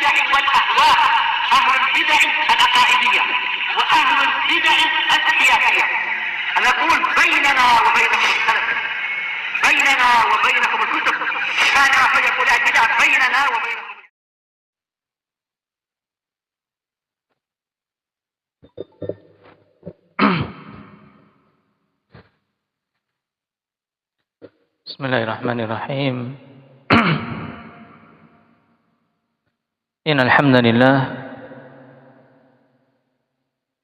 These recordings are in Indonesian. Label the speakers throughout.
Speaker 1: البدع والأهواء، أهل البدع العقائدية وأهل البدع السياسية. نقول بيننا وبينكم السلف، بيننا وبينكم الكتب، كان فيقول البدع بيننا وبينكم.
Speaker 2: Bismillahirrahmanirrahim. Innal hamdalillah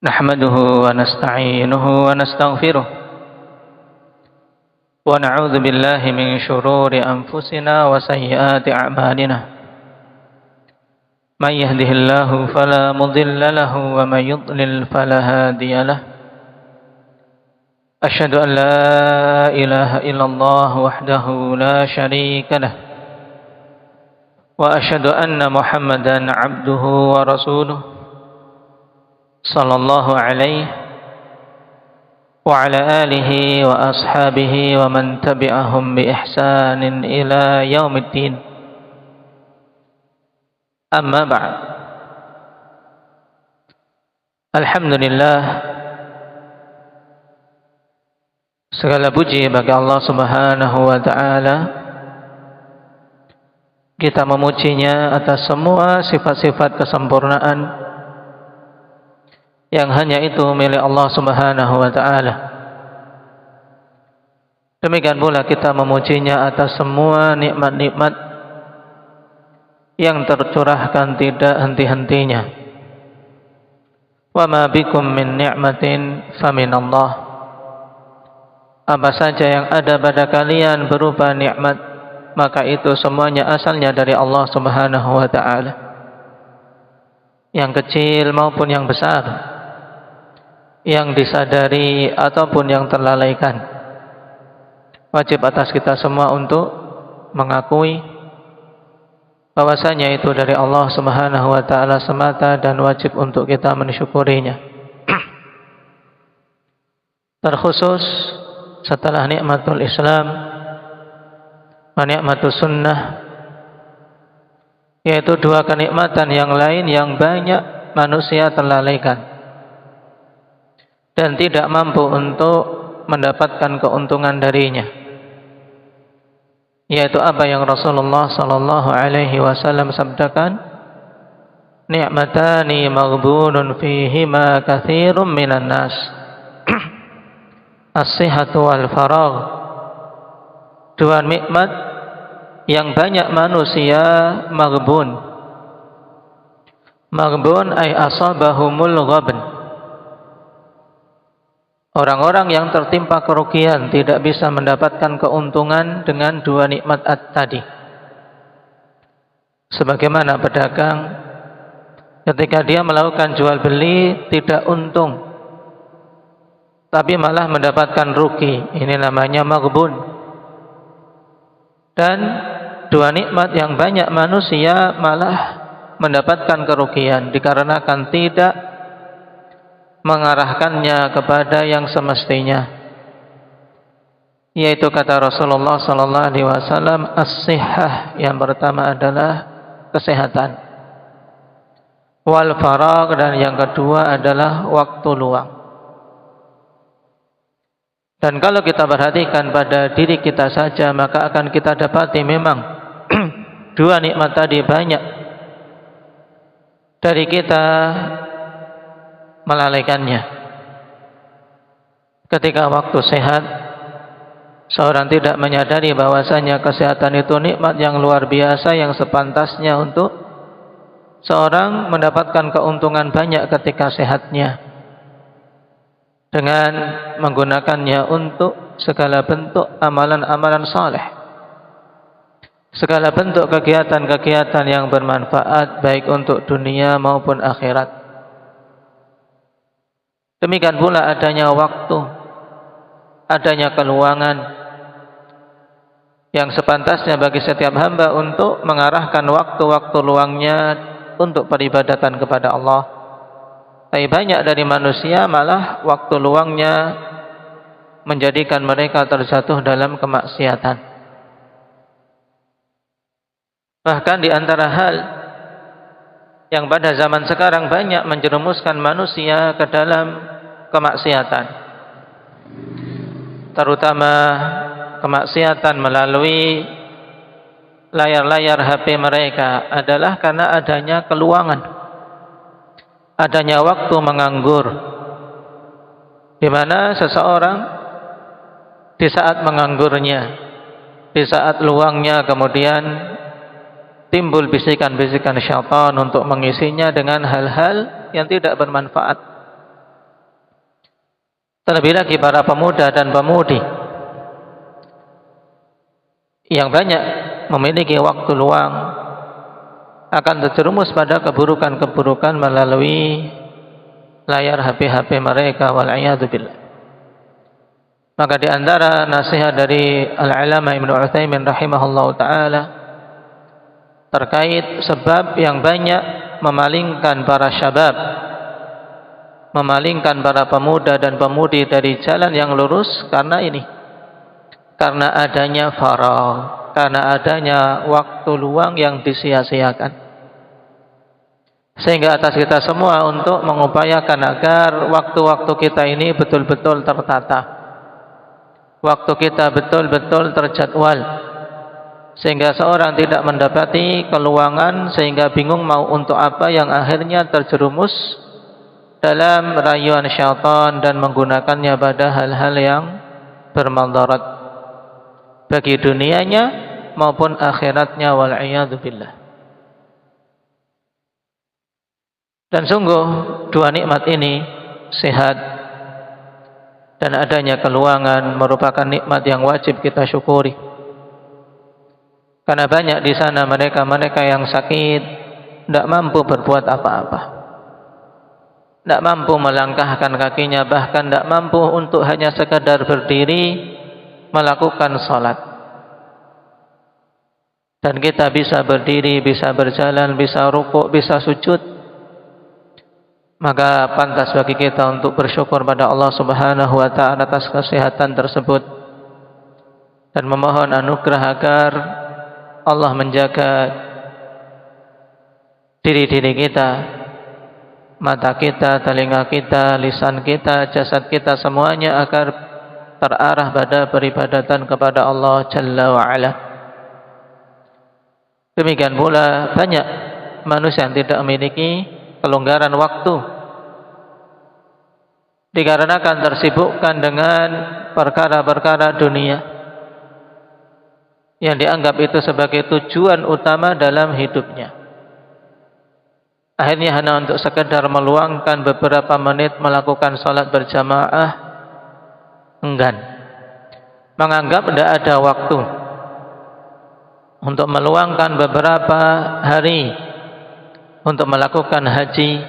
Speaker 2: nahmaduhu wa nasta'inuhu wa nastaghfiruh wa na'udzu billahi min shururi anfusina wa sayyiati a'malina. May yahdihillahu fala mudilla lahu wa may yudlil fala hadiya lahu. أشهد أن لا إله إلا الله وحده لا شريك له وأشهد أن محمدا عبده ورسوله صلى الله عليه وعلى آله وأصحابه ومن تبعهم بإحسان إلى يوم الدين. أما بعد. الحمد لله, segala puji bagi Allah Subhanahu wa ta'ala. Kita memujinya atas semua sifat-sifat kesempurnaan yang hanya itu milik Allah Subhanahu wa ta'ala. Demikian pula kita memujinya atas semua nikmat-nikmat yang tercurahkan tidak henti-hentinya. Wa ma bikum min ni'matin faminallah. Apa saja yang ada pada kalian berupa nikmat, maka itu semuanya asalnya dari Allah Subhanahu wa ta'ala, yang kecil maupun yang besar, yang disadari ataupun yang terlalaikan. Wajib atas kita semua untuk mengakui bahwasanya itu dari Allah Subhanahu wa ta'ala semata, dan wajib untuk kita mensyukurinya. Terkhusus setelah nikmatul Islam wa nikmatus sunnah, yaitu dua kenikmatan yang lain yang banyak manusia terlalaikan dan tidak mampu untuk mendapatkan keuntungan darinya, yaitu apa yang Rasulullah sallallahu alaihi wasallam sabdakan, ni'matani maghbunun fihima katsirun minan nas, as-sihhatu wal faragh. Dua nikmat yang banyak manusia maghbun. Maghbun ay asabahumul ghabn. Orang-orang yang tertimpa kerugian tidak bisa mendapatkan keuntungan dengan dua nikmat tadi. Sebagaimana pedagang ketika dia melakukan jual beli tidak untung, tapi malah mendapatkan rugi, ini namanya maghbun. Dan dua nikmat yang banyak manusia malah mendapatkan kerugian dikarenakan tidak mengarahkannya kepada yang semestinya, yaitu kata Rasulullah sallallahu alaihi wasallam, as-sihhah, yang pertama adalah kesehatan, wal faragh, dan yang kedua adalah waktu luang. Dan kalau kita perhatikan pada diri kita saja, maka akan kita dapati memang dua nikmat tadi banyak dari kita melalaikannya. Ketika waktu sehat, seorang tidak menyadari bahwasanya kesehatan itu nikmat yang luar biasa, yang sepantasnya untuk seorang mendapatkan keuntungan banyak ketika sehatnya, dengan menggunakannya untuk segala bentuk amalan-amalan saleh, segala bentuk kegiatan-kegiatan yang bermanfaat baik untuk dunia maupun akhirat. Demikian pula adanya waktu, adanya keluangan yang sepantasnya bagi setiap hamba untuk mengarahkan waktu-waktu luangnya untuk peribadatan kepada Allah. Tapi banyak dari manusia malah waktu luangnya menjadikan mereka terjatuh dalam kemaksiatan. Bahkan di antara hal yang pada zaman sekarang banyak menjerumuskan manusia ke dalam kemaksiatan, terutama kemaksiatan melalui layar-layar HP mereka, adalah karena adanya keluangan, adanya waktu menganggur, di mana seseorang di saat menganggurnya, di saat luangnya, kemudian timbul bisikan-bisikan syaitan untuk mengisinya dengan hal-hal yang tidak bermanfaat. Terlebih lagi para pemuda dan pemudi yang banyak memiliki waktu luang akan terjerumus pada keburukan-keburukan melalui layar HP-HP mereka, wal'iyadzubillah. Maka di antara nasihat dari Al-Allamah Ibnu Utsaimin rahimahullahu taala terkait sebab yang banyak memalingkan para syabab, memalingkan para pemuda dan pemudi dari jalan yang lurus, karena ini, karena adanya faragh, karena adanya waktu luang yang disia-siakan. Sehingga atas kita semua untuk mengupayakan agar waktu-waktu kita ini betul-betul tertata, waktu kita betul-betul terjadwal, sehingga seorang tidak mendapati keluangan sehingga bingung mau untuk apa, yang akhirnya terjerumus dalam rayuan syaitan dan menggunakannya pada hal-hal yang bermadarat bagi dunianya maupun akhiratnya, wal'iyadzubillah. Dan sungguh dua nikmat ini, sehat dan adanya keluangan, merupakan nikmat yang wajib kita syukuri. Karena banyak di sana mereka-mereka yang sakit, tidak mampu berbuat apa-apa, tidak mampu melangkahkan kakinya, bahkan tidak mampu untuk hanya sekadar berdiri melakukan salat. Dan kita bisa berdiri, bisa berjalan, bisa rukuk, bisa sujud. Maka pantas bagi kita untuk bersyukur pada Allah Subhanahu wa ta'ala atas kesehatan tersebut, dan memohon anugerah agar Allah menjaga diri-diri kita, mata kita, telinga kita, lisan kita, jasad kita, semuanya agar terarah pada peribadatan kepada Allah Jalla wa'ala. Demikian pula banyak manusia yang tidak memiliki kelonggaran waktu, dikarenakan tersibukkan dengan perkara-perkara dunia yang dianggap itu sebagai tujuan utama dalam hidupnya. Akhirnya hanya untuk sekedar meluangkan beberapa menit melakukan salat berjamaah, enggan. Menganggap tidak ada waktu untuk meluangkan beberapa hari untuk melakukan haji,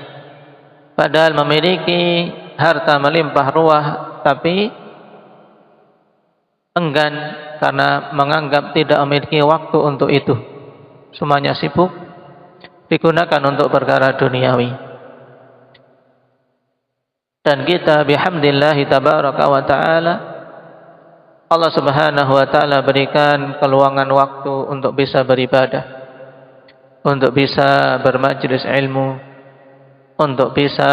Speaker 2: padahal memiliki harta melimpah ruah, tapi enggan karena menganggap tidak memiliki waktu untuk itu. Semuanya sibuk digunakan untuk perkara duniawi. Dan kita bihamdillah tabaraka wa ta'ala, Allah Subhanahu wa ta'ala berikan keluangan waktu untuk bisa beribadah, untuk bisa bermajlis ilmu, untuk bisa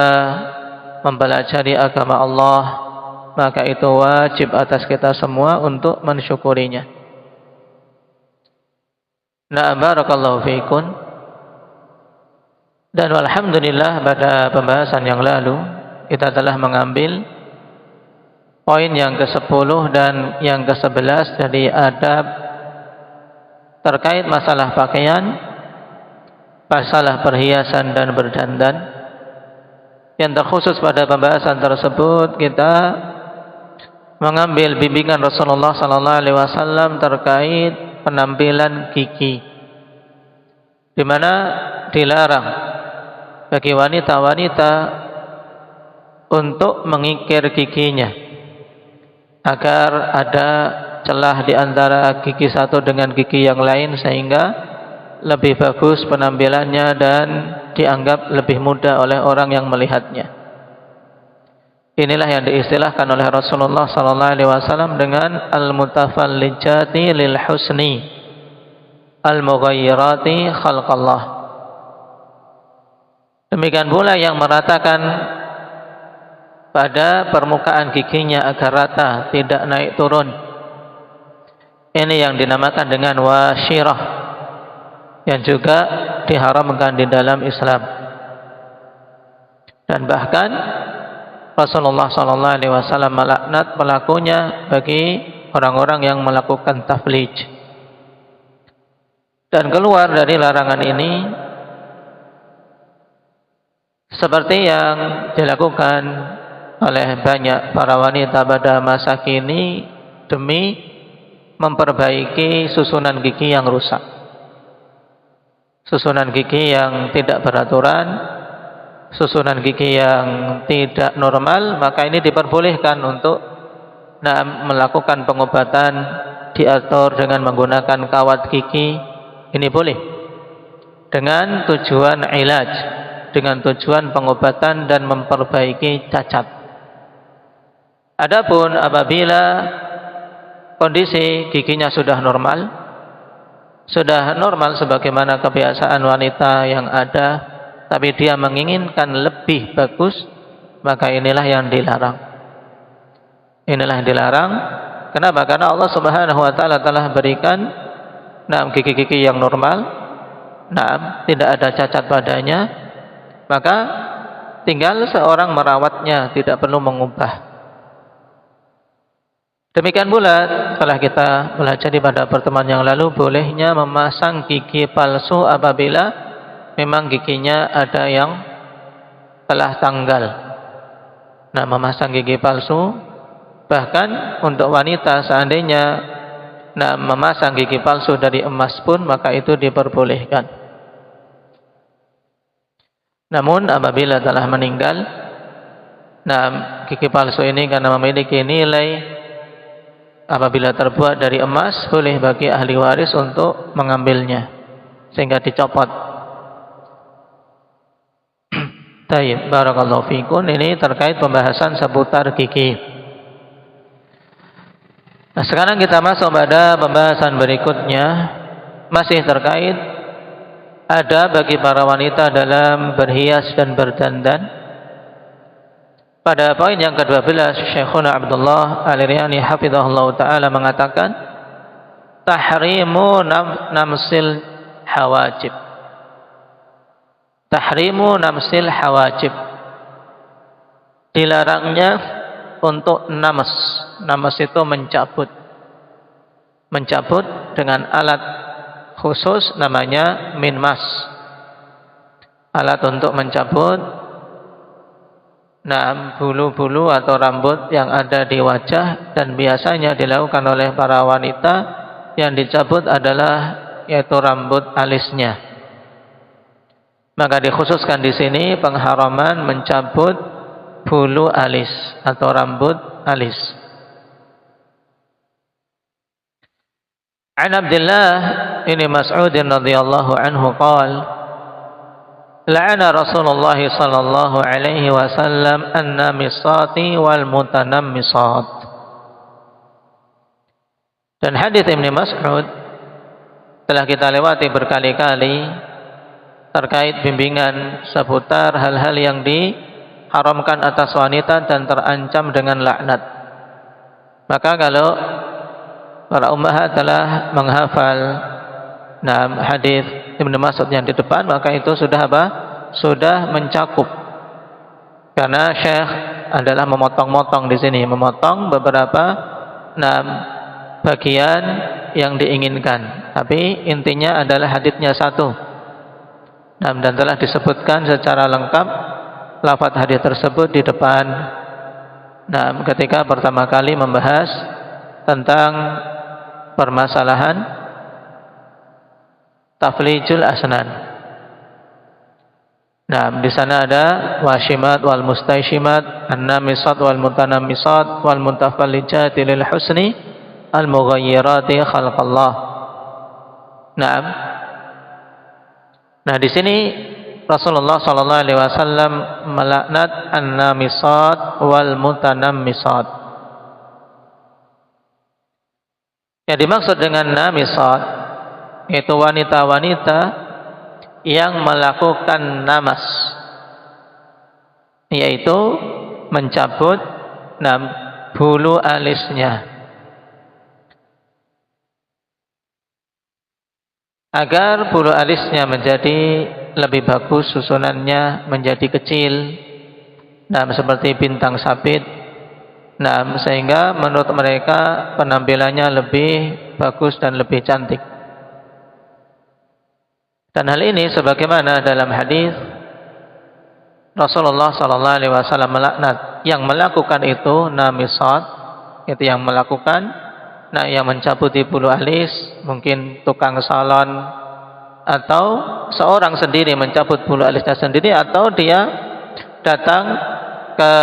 Speaker 2: mempelajari agama Allah. Maka itu wajib atas kita semua untuk mensyukurinya. Nah, barakallahu fiikun. Dan alhamdulillah pada pembahasan yang lalu kita telah mengambil poin yang ke-10 dan yang ke-11 dari adab terkait masalah pakaian, masalah perhiasan dan berdandan. Yang terkhusus pada pembahasan tersebut kita mengambil bimbingan Rasulullah sallallahu alaihi wasallam terkait penampilan gigi, di mana dilarang bagi wanita-wanita untuk mengikir giginya agar ada celah di antara gigi satu dengan gigi yang lain, sehingga lebih bagus penampilannya dan dianggap lebih mudah oleh orang yang melihatnya. Inilah yang diistilahkan oleh Rasulullah sallallahu alaihi wasallam dengan al-mutafallijati lil husni al-mughayyirati khalqallah. Demikian pula yang meratakan pada permukaan giginya agar rata, tidak naik turun. Ini yang dinamakan dengan wasyirah, yang juga diharamkan di dalam Islam. Dan bahkan Rasulullah SAW melaknat pelakunya bagi orang-orang yang melakukan taflij. Dan keluar dari larangan ini seperti yang dilakukan oleh banyak para wanita pada masa kini demi memperbaiki susunan gigi yang rusak, susunan gigi yang tidak beraturan, susunan gigi yang tidak normal. Maka ini diperbolehkan untuk melakukan pengobatan, diatur dengan menggunakan kawat gigi. Ini boleh dengan tujuan ilaj, dengan tujuan pengobatan dan memperbaiki cacat. Adapun apabila kondisi giginya sudah normal sebagaimana kebiasaan wanita yang ada, tapi dia menginginkan lebih bagus, maka inilah yang dilarang. Inilah yang dilarang. Kenapa? Karena Allah Subhanahu wa taala telah berikan gigi-gigi yang normal, tidak ada cacat padanya, maka tinggal seorang merawatnya, tidak perlu mengubah. Demikian pula telah kita pelajari pada pertemuan yang lalu, bolehnya memasang gigi palsu apabila memang giginya ada yang telah tanggal. Memasang gigi palsu, bahkan untuk wanita seandainya memasang gigi palsu dari emas pun, maka itu diperbolehkan. Namun apabila telah meninggal, gigi palsu ini karena memiliki nilai, apabila terbuat dari emas, boleh bagi ahli waris untuk mengambilnya sehingga dicopot. Tayyib, barakallahu fikum. Ini terkait pembahasan seputar gigi. Sekarang kita masuk pada pembahasan berikutnya, masih terkait ada bagi para wanita dalam berhias dan berdandan. Pada poin yang ke-12, Syekhuna Abdullah Al-Riyani hafizahullah ta'ala mengatakan tahrimu namsil hawajib. Tahrimu namsil hawajib, dilarangnya untuk namas. Namas itu mencabut dengan alat khusus namanya minmas, alat untuk mencabut bulu-bulu atau rambut yang ada di wajah, dan biasanya dilakukan oleh para wanita. Yang dicabut adalah yaitu rambut alisnya. Maka dikhususkan di sini pengharaman mencabut bulu alis atau rambut alis. An Abdullah bin Mas'ud radhiyallahu anhu qala la'ana Rasulullah sallallahu alaihi wasallam an-namisati wal mutanammisat. Dan hadis Ibnu Mas'ud telah kita lewati berkali-kali terkait bimbingan seputar hal-hal yang diharamkan atas wanita dan terancam dengan laknat. Maka kalau para ummahat telah menghafal hadis Ibnu Mas'ud yang di depan, maka itu sudah apa? Sudah mencakup. Karena Syekh adalah memotong-motong di sini, memotong beberapa bagian yang diinginkan. Tapi intinya adalah hadisnya satu. Dan telah disebutkan secara lengkap lafaz hadis tersebut di depan. Ketika pertama kali membahas tentang permasalahan taflijul asnan. Di sana ada washimat wal mustaishimat, an-namisat wal mutanammisat wal mutafallijati lil husni al mughayyirati khalqallah. Di sini Rasulullah sallallahu alaihi wasallam melaknat an-namisat wal mutanammisat. Yang dimaksud dengan namisat yaitu wanita-wanita yang melakukan namas. yaitu mencabut bulu alisnya agar bulu alisnya menjadi lebih bagus, susunannya menjadi kecil, seperti bintang sabit, sehingga menurut mereka penampilannya lebih bagus dan lebih cantik. Dan hal ini sebagaimana dalam hadis Rasulullah sallallahu alaihi wasallam melaknat yang melakukan itu namisat, itu yang melakukan, yang mencabuti bulu alis, mungkin tukang salon atau seorang sendiri mencabut bulu alisnya sendiri, atau dia datang ke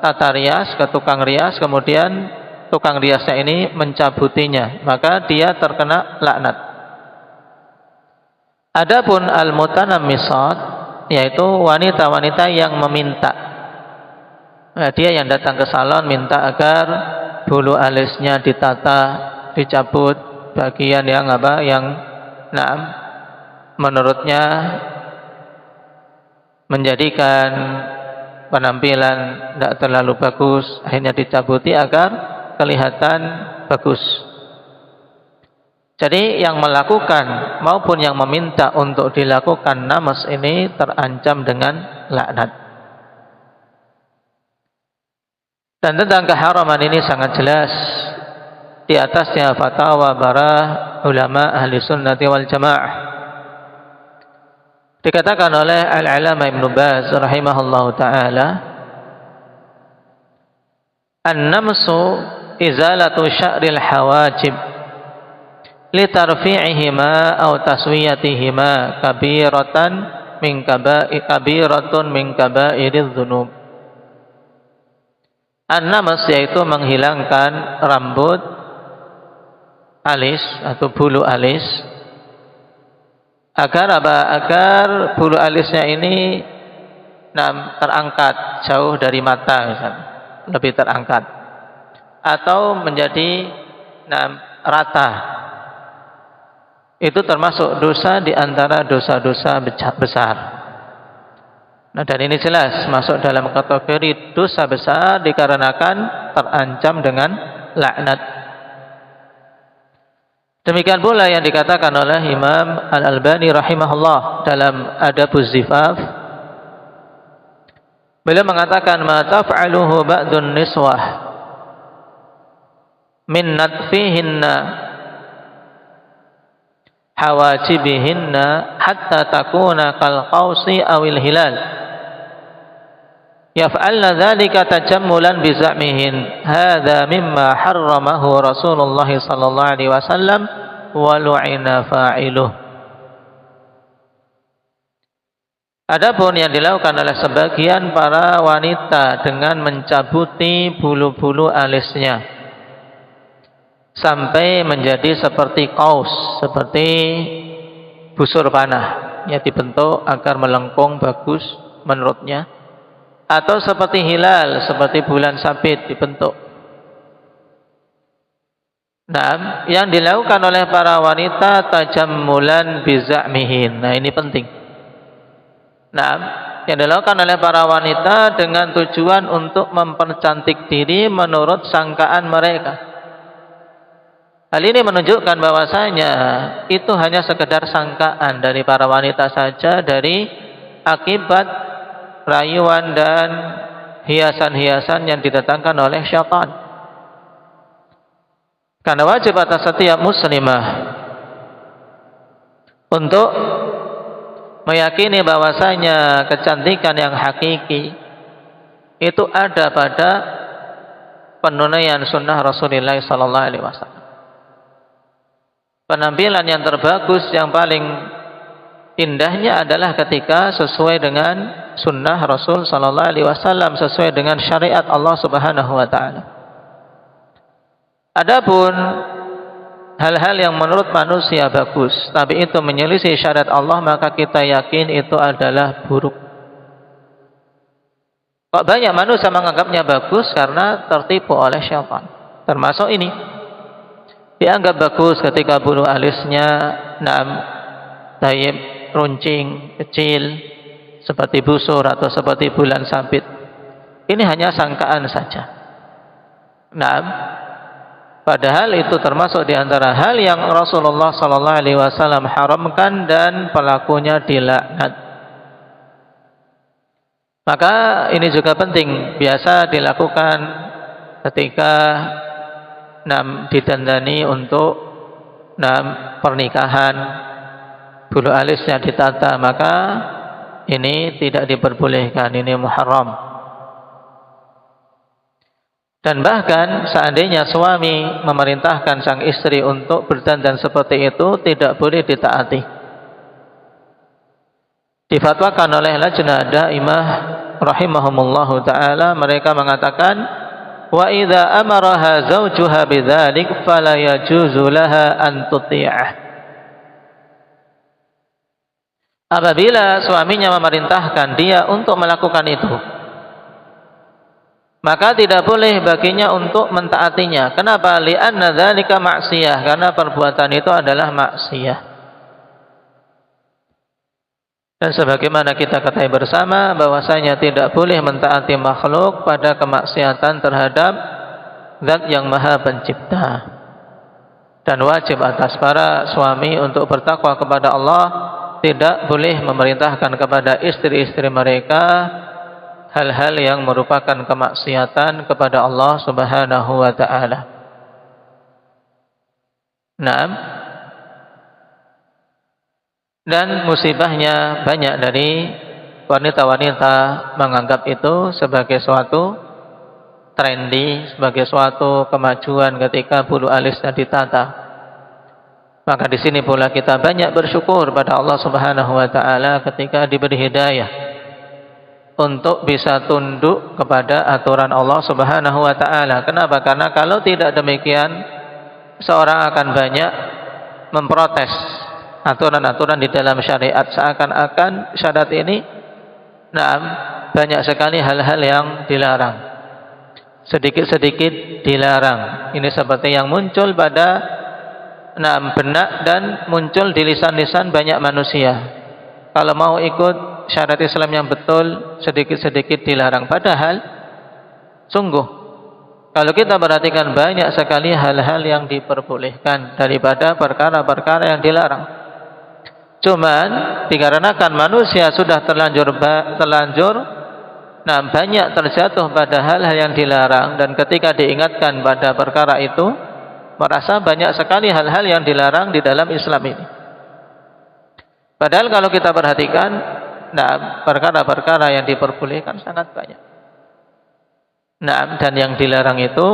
Speaker 2: tata rias, ke tukang rias, kemudian tukang riasnya ini mencabutinya, maka dia terkena laknat. Adapun al-mutanammisat, yaitu wanita-wanita yang meminta, dia yang datang ke salon minta agar bulu alisnya ditata, dicabut bagian yang menurutnya menjadikan penampilan tidak terlalu bagus, akhirnya dicabuti agar kelihatan bagus. Jadi yang melakukan maupun yang meminta untuk dilakukan namas ini terancam dengan laknat. Dan tentang keharaman ini sangat jelas di atasnya fatwa para ulama ahli sunnati wal jamaah. Dikatakan oleh Al-Alama Ibn Baz rahimahullahu ta'ala, an-namsu izalatu sya'ril hawajib litarfi'ihima aw taswiyatihima kabiratun min kaba'iriz dzunub. An-namas yaitu menghilangkan rambut alis atau bulu alis, agar agar bulu alisnya ini terangkat jauh dari mata, misalnya, lebih terangkat, atau menjadi rata. Itu termasuk dosa di antara dosa-dosa besar. Dan ini jelas masuk dalam kategori dosa besar dikarenakan terancam dengan laknat. Demikian pula yang dikatakan oleh Imam Al-Albani rahimahullah dalam Adabuz Zifaf. Beliau mengatakan, ma taf'aluhu ba'dun niswah min natfihinna hawajibihinna hatta takuna kal qausi awil hilal yaf'alna dzalika tajammulan bi za'mihin hadza mimma harramahu Rasulullah sallallahu alaihi wasallam wa lu'ina fa'iluh. Adapun yang dilakukan oleh sebagian para wanita dengan mencabuti bulu-bulu alisnya sampai menjadi seperti kaus, seperti busur panah, ya dibentuk agar melengkung bagus menurutnya, atau seperti hilal, seperti bulan sabit dibentuk. Yang dilakukan oleh para wanita tajammulan biza'mihin. Ini penting. Yang dilakukan oleh para wanita dengan tujuan untuk mempercantik diri menurut sangkaan mereka. Hal ini menunjukkan bahwasanya itu hanya sekedar sangkaan dari para wanita saja, dari akibat rayuan dan hiasan-hiasan yang didatangkan oleh syaitan. Karena wajib atas setiap muslimah untuk meyakini bahwasanya kecantikan yang hakiki itu ada pada penunaian sunnah Rasulullah sallallahu alaihi wasallam. Penampilan yang terbagus, yang paling indahnya adalah ketika sesuai dengan sunnah Rasul sallallahu alaihi wasallam, sesuai dengan syariat Allah Subhanahu wa taala. Adapun hal-hal yang menurut manusia bagus tapi itu menyelisih syariat Allah, maka kita yakin itu adalah buruk. Kok banyak manusia menganggapnya bagus karena tertipu oleh syaitan. Termasuk ini. Dianggap bagus ketika bulu alisnya taib, runcing, kecil, seperti busur atau seperti bulan sabit. Ini hanya sangkaan saja. Nah, padahal itu termasuk di antara hal yang Rasulullah sallallahu alaihi wasallam haramkan dan pelakunya dilaknat. Maka ini juga penting, biasa dilakukan ketika didandani untuk pernikahan, bulu alisnya ditata, maka ini tidak diperbolehkan, ini muharram. Dan bahkan seandainya suami memerintahkan sang istri untuk berdandan seperti itu, tidak boleh ditaati. Difatwakan oleh Lajnah Daimah rahimahumullahu taala, mereka mengatakan, wa idza amaraha zawjuha bidzalik fala yajuzu laha an tuti'ah. Apabila suaminya memerintahkan dia untuk melakukan itu, maka tidak boleh baginya untuk mentaatinya. Kenapa? Li'anna dzalika ma'siyah, karena perbuatan itu adalah maksiyah. Dan sebagaimana kita ketahui bersama bahwasanya tidak boleh mentaati makhluk pada kemaksiatan terhadap Zat yang Maha Pencipta. Dan wajib atas para suami untuk bertakwa kepada Allah, tidak boleh memerintahkan kepada istri-istri mereka hal-hal yang merupakan kemaksiatan kepada Allah Subhanahu wa taala. Naam. Dan musibahnya banyak dari wanita-wanita menganggap itu sebagai suatu trendy, sebagai suatu kemajuan ketika bulu alisnya ditata. Maka di sini pula kita banyak bersyukur pada Allah Subhanahu wa taala ketika diberi hidayah untuk bisa tunduk kepada aturan Allah Subhanahu wa taala. Kenapa? Karena kalau tidak demikian, seorang akan banyak memprotes aturan-aturan di dalam syariat, seakan-akan syariat ini banyak sekali hal-hal yang dilarang, sedikit-sedikit dilarang. Ini seperti yang muncul pada benak dan muncul di lisan-lisan banyak manusia. Kalau mau ikut syariat Islam yang betul, sedikit-sedikit dilarang. Padahal sungguh, kalau kita perhatikan, banyak sekali hal-hal yang diperbolehkan daripada perkara-perkara yang dilarang. Cuman dikarenakan manusia sudah terlanjur banyak terjatuh pada hal-hal yang dilarang, dan ketika diingatkan pada perkara itu, merasa banyak sekali hal-hal yang dilarang di dalam Islam ini. Padahal kalau kita perhatikan, perkara-perkara yang diperbolehkan sangat banyak. Dan yang dilarang itu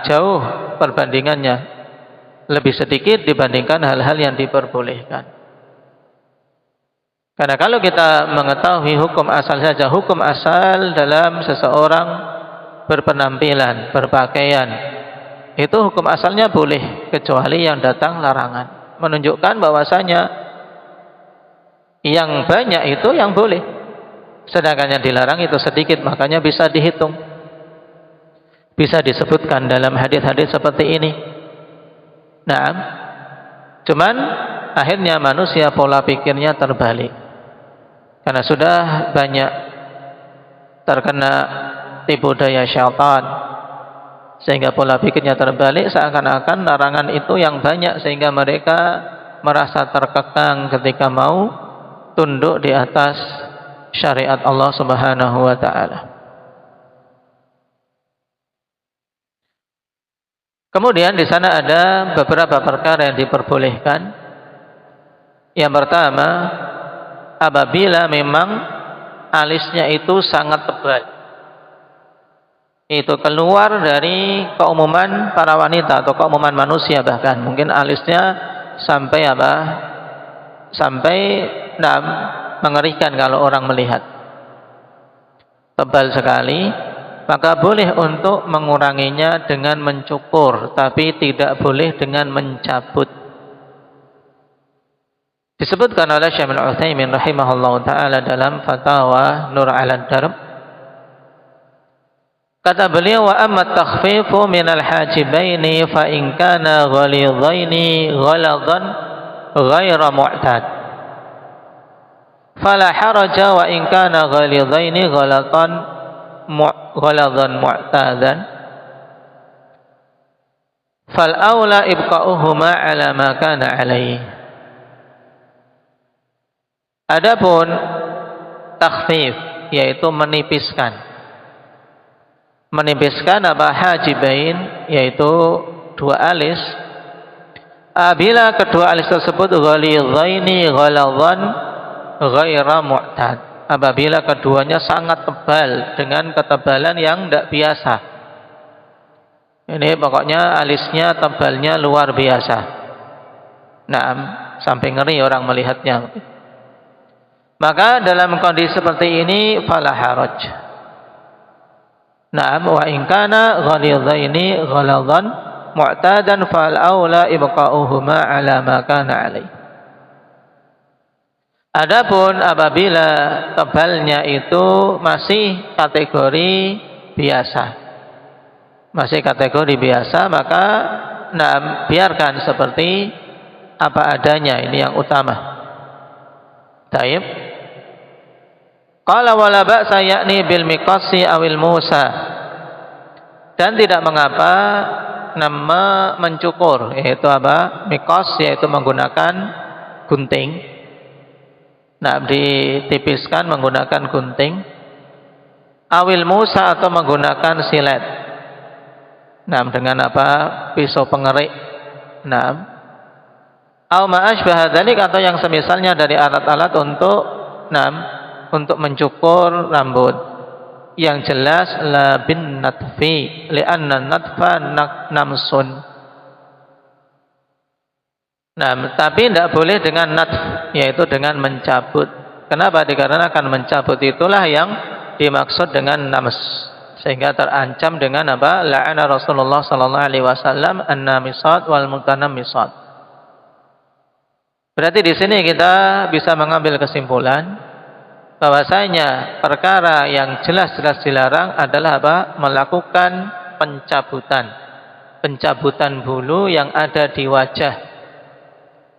Speaker 2: jauh perbandingannya lebih sedikit dibandingkan hal-hal yang diperbolehkan. Karena kalau kita mengetahui hukum asal saja, hukum asal dalam seseorang berpenampilan, berpakaian, itu hukum asalnya boleh, kecuali yang datang larangan, menunjukkan bahwasanya yang banyak itu yang boleh, sedangkan yang dilarang itu sedikit. Makanya bisa dihitung, bisa disebutkan dalam hadis-hadis seperti ini. Cuman akhirnya manusia pola pikirnya terbalik, karena sudah banyak terkena tipu daya syaitan, sehingga pola pikirnya terbalik, seakan-akan larangan itu yang banyak, sehingga mereka merasa terkekang ketika mau tunduk di atas syariat Allah Subhanahu wa taala. Kemudian di sana ada beberapa perkara yang diperbolehkan. Yang pertama, apabila memang alisnya itu sangat tebal, itu keluar dari keumuman para wanita atau keumuman manusia, bahkan mungkin alisnya sampai mengerikan kalau orang melihat, tebal sekali, maka boleh untuk menguranginya dengan mencukur, tapi tidak boleh dengan mencabut. Disebutkan oleh Syekh Ibnu Utsaimin rahimahullahu taala dalam Fatawa Nur 'ala Darb, kata beliau, wa amma takhfifu min al-hajibaini fa in kana ghalidhaini ghaladan ghaira mu'tad. fala haraja wa in kana ghalidhaini ghaladhan mu'tadan fal aula ibqa'uhuma ala ma kana alaihi. Adapun takhfif, yaitu menipiskan apa hajibain, yaitu dua alis, apabila kedua alis tersebut ghalidhaini ghaladhan ghaira mu'tad, apabila keduanya sangat tebal dengan ketebalan yang tidak biasa. Ini pokoknya alisnya tebalnya luar biasa. Naam, sampai ngeri orang melihatnya. Maka dalam kondisi seperti ini fala haraj. Naam, wa in kana ghalidhaini ghaladhan mu'tadan fal aula ibqa'uhuma ala ma kana alaihi. Adapun apabila tebalnya itu masih kategori biasa, maka biarkan seperti apa adanya, ini yang utama. Taib. Qala wala ba'sa yakni bil miqasi awil musa, dan tidak mengapa nama mencukur, yaitu apa? Miqas, yaitu menggunakan gunting. Ditipiskan menggunakan gunting, awil musa, atau menggunakan silet. Dengan apa? Pisau pengerik. Au ma asbaha dzalik, atau yang semisalnya dari alat-alat untuk mencukur rambut. Yang jelas la bin natfi, li'anna natfa namsun. Tapi tidak boleh dengan natf, yaitu dengan mencabut. Kenapa? Dikarenakan mencabut itulah yang dimaksud dengan nams, sehingga terancam dengan apa? La'ana Rasulullah sallallahu alaihi wasallam an-namisat wal mutanammisat. Berarti di sini kita bisa mengambil kesimpulan bahwasanya perkara yang jelas-jelas dilarang adalah apa? Melakukan pencabutan bulu yang ada di wajah.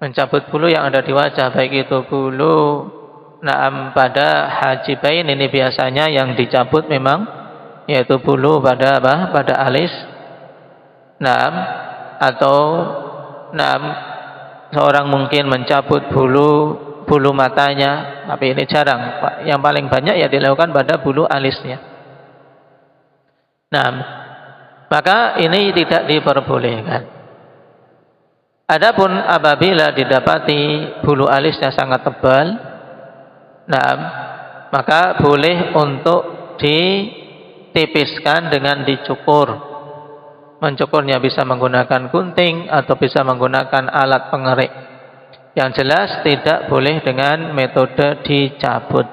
Speaker 2: Mencabut bulu yang ada di wajah, baik itu bulu pada hajibain, ini biasanya yang dicabut memang yaitu bulu pada apa? Pada alis. Atau seorang mungkin mencabut bulu matanya, tapi ini jarang. Yang paling banyak ya dilakukan pada bulu alisnya. Maka ini tidak diperbolehkan. Adapun apabila didapati bulu alisnya sangat tebal, maka boleh untuk ditipiskan dengan dicukur. Mencukurnya bisa menggunakan gunting atau bisa menggunakan alat pengerik. Yang jelas tidak boleh dengan metode dicabut.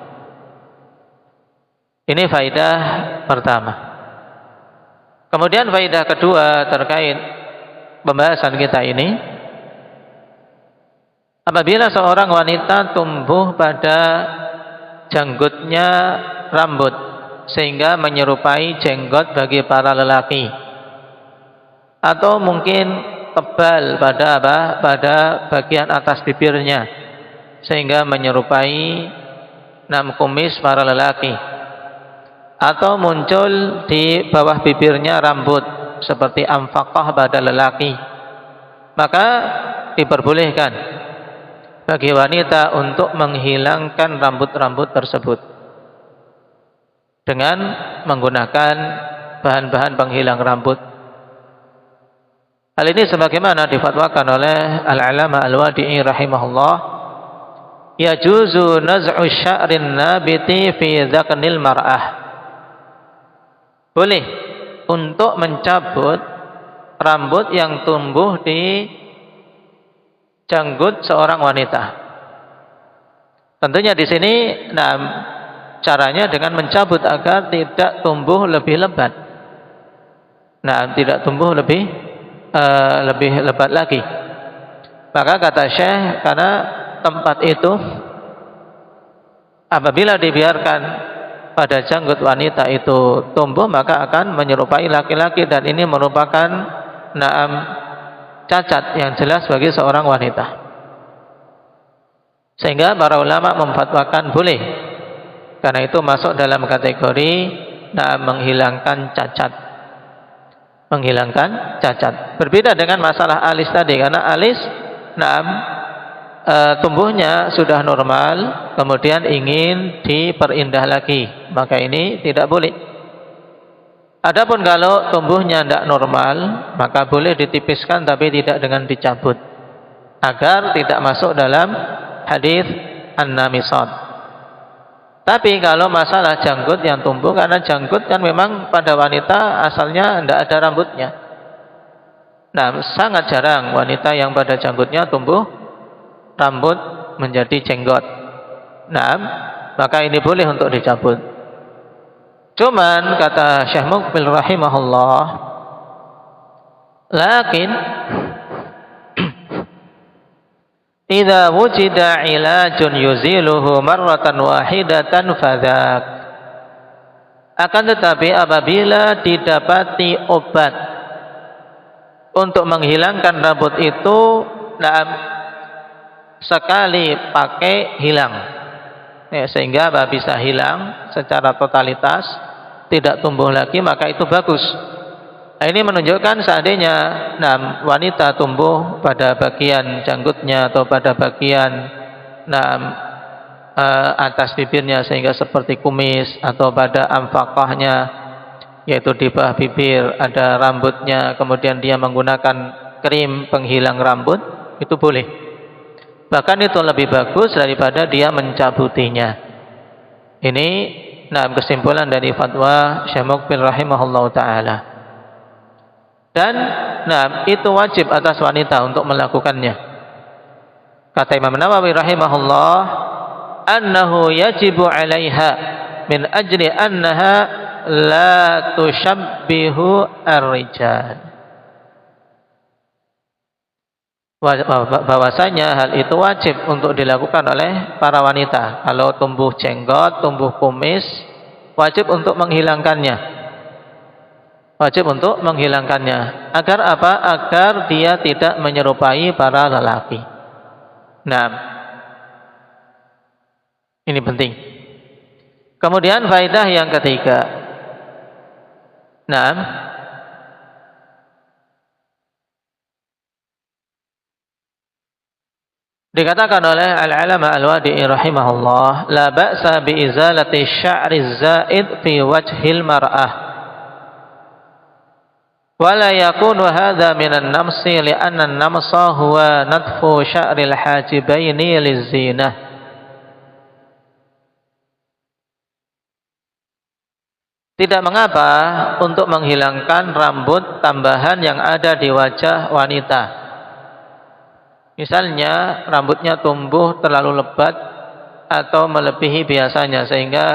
Speaker 2: Ini faedah pertama. Kemudian faedah kedua terkait pembahasan kita ini, apabila seorang wanita tumbuh pada janggutnya rambut sehingga menyerupai jenggot bagi para lelaki, atau mungkin tebal pada bagian atas bibirnya sehingga menyerupai kumis para lelaki, atau muncul di bawah bibirnya rambut seperti amfaqah pada lelaki, maka diperbolehkan bagi wanita untuk menghilangkan rambut-rambut tersebut dengan menggunakan bahan-bahan penghilang rambut. Hal ini sebagaimana difatwakan oleh Al-Alama Al-Wadi'i rahimahullah, yajuzu naz'u sya'rin nabiti fi dzaqnil mar'ah. Boleh untuk mencabut rambut yang tumbuh di janggut seorang wanita. Tentunya di sini caranya dengan mencabut agar tidak tumbuh lebih lebat. Tidak tumbuh lebih lebat lagi. Maka kata Syekh, karena tempat itu apabila dibiarkan pada janggut wanita itu tumbuh, maka akan menyerupai laki-laki, dan ini merupakan cacat yang jelas bagi seorang wanita. Sehingga para ulama memfatwakan boleh. Karena itu masuk dalam kategori menghilangkan cacat. Menghilangkan cacat. Berbeda dengan masalah alis tadi, karena alis tumbuhnya sudah normal, kemudian ingin diperindah lagi, maka ini tidak boleh. Adapun kalau tumbuhnya tidak normal, maka boleh ditipiskan tapi tidak dengan dicabut, agar tidak masuk dalam hadis an-namisat. Tapi kalau masalah janggut yang tumbuh, karena janggut kan memang pada wanita asalnya tidak ada rambutnya. Sangat jarang wanita yang pada janggutnya tumbuh rambut menjadi jenggot. Maka ini boleh untuk dicabut. Cuman kata Syekh Muqbil rahimahullah, lakin idza wujida ilajun yuziluhu marratan wahidatan fadzak. Akan tetapi apabila didapati obat untuk menghilangkan rambut itu, sekali pakai hilang, sehingga bisa hilang secara totalitas, tidak tumbuh lagi, maka itu bagus. Ini menunjukkan seandainya wanita tumbuh pada bagian janggutnya atau pada bagian atas bibirnya sehingga seperti kumis, atau pada amfaqahnya, yaitu di bawah bibir ada rambutnya, kemudian dia menggunakan krim penghilang rambut, itu boleh. Bahkan itu lebih bagus daripada dia mencabutinya. Ini kesimpulan dari fatwa Syekh Muqbil rahimahullah ta'ala. Dan itu wajib atas wanita untuk melakukannya. Kata Imam Nawawi rahimahullah, annahu yajibu 'alaiha min ajli annaha la tushabbihu ar-rijal. Bahwasanya hal itu wajib untuk dilakukan oleh para wanita. Kalau tumbuh jenggot, tumbuh kumis, wajib untuk menghilangkannya. Wajib untuk menghilangkannya. Agar apa? Agar dia tidak menyerupai para lelaki. Ini penting. Kemudian faedah yang ketiga. Dikatakan oleh al-alama al-Wadi'i rahimahullah, la ba'sa bi izalati sya'ri zaid fi wajhil mar'ah. Wala yakunu hadha minan namsi li'anna an-namsa huwa natfu sya'ril hajibaini lizinah. Tidak mengapa untuk menghilangkan rambut tambahan yang ada di wajah wanita. Misalnya rambutnya tumbuh terlalu lebat atau melebihi biasanya, sehingga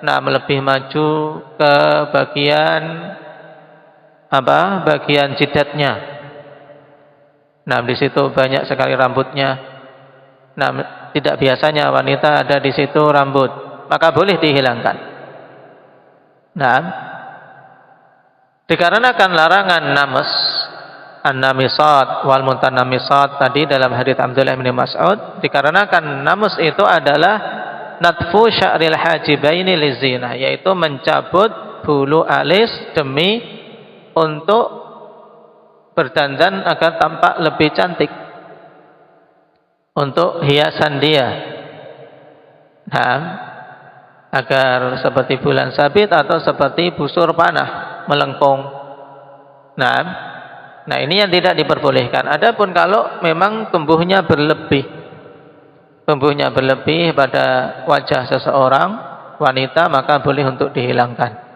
Speaker 2: melebihi maju ke bagian jidatnya. Di situ banyak sekali rambutnya. Tidak biasanya wanita ada di situ rambut, maka boleh dihilangkan. Dikarenakan larangan namas, an-namisat wal mutanamisat tadi dalam hadits Abdullah bin Mas'ud, dikarenakan namus itu adalah natfu sya'ril hajibaini lizinah, yaitu mencabut bulu alis demi untuk berdandan agar tampak lebih cantik, untuk hiasan dia, agar seperti bulan sabit atau seperti busur panah melengkung. Ini yang tidak diperbolehkan. Adapun kalau memang tumbuhnya berlebih pada wajah seseorang wanita, maka boleh untuk dihilangkan.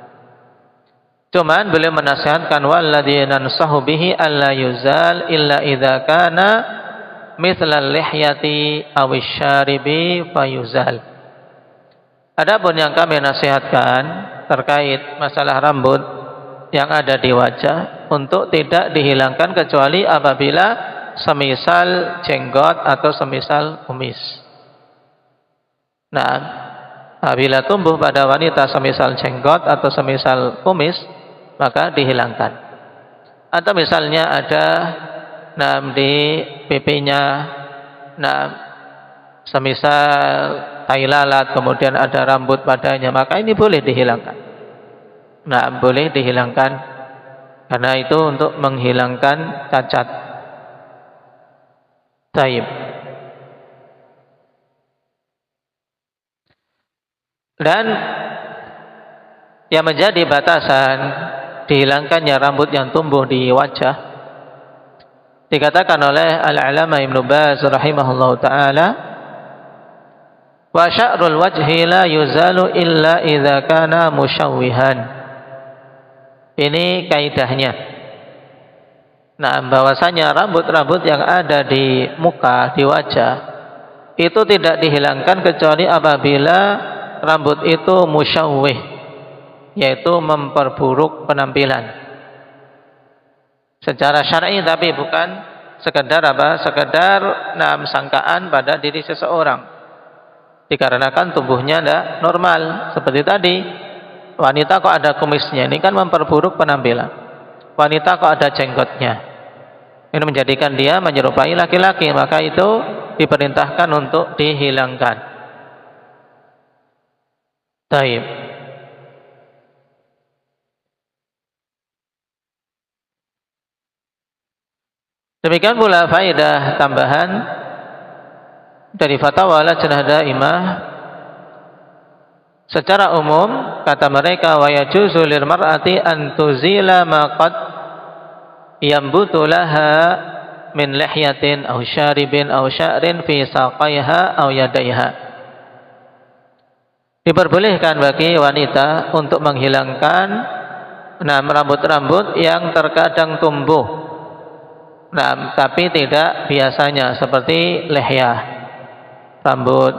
Speaker 2: Cuman beliau menasihatkan, walladzi nansahu bihi alla yuzal illa idza kana mithlal lihyati awish syaribi fayuzal. Adapun yang kami nasihatkan terkait masalah rambut yang ada di wajah untuk tidak dihilangkan kecuali apabila semisal jenggot atau semisal kumis. Apabila tumbuh pada wanita semisal jenggot atau semisal kumis, maka dihilangkan. Atau misalnya ada di pipinya semisal tai lalat kemudian ada rambut padanya, maka ini boleh dihilangkan. Nah, boleh dihilangkan karena itu untuk menghilangkan cacat. Taib. Dan yang menjadi batasan dihilangkannya rambut yang tumbuh di wajah dikatakan oleh Al-Alama Ibnu Baz rahimahullahu taala, wa sya'rul wajhi la yuzalu illa idza kana musyawwihan. Ini kaidahnya. Nah, bahwasanya rambut-rambut yang ada di muka, di wajah itu tidak dihilangkan kecuali apabila rambut itu musyawwih, yaitu memperburuk penampilan secara syar'i, tapi bukan sekedar sekedar sangkaan pada diri seseorang dikarenakan tubuhnya tidak normal. Seperti tadi, wanita kok ada kumisnya, ini kan memperburuk penampilan. Wanita kok ada jenggotnya, ini menjadikan dia menyerupai laki-laki, maka itu diperintahkan untuk dihilangkan. Taib. Demikian pula faedah tambahan dari fatwa Lajnah Daimah. Secara umum kata mereka, wa yajuzu lil mar'ati an tuzila ma qad yambutu laha min lihyatin aw syaribin aw sya'rin fi saqaiha aw yadaiha. Diperbolehkan bagi wanita untuk menghilangkan rambut-rambut yang terkadang tumbuh, tapi tidak biasanya, seperti lehyah, rambut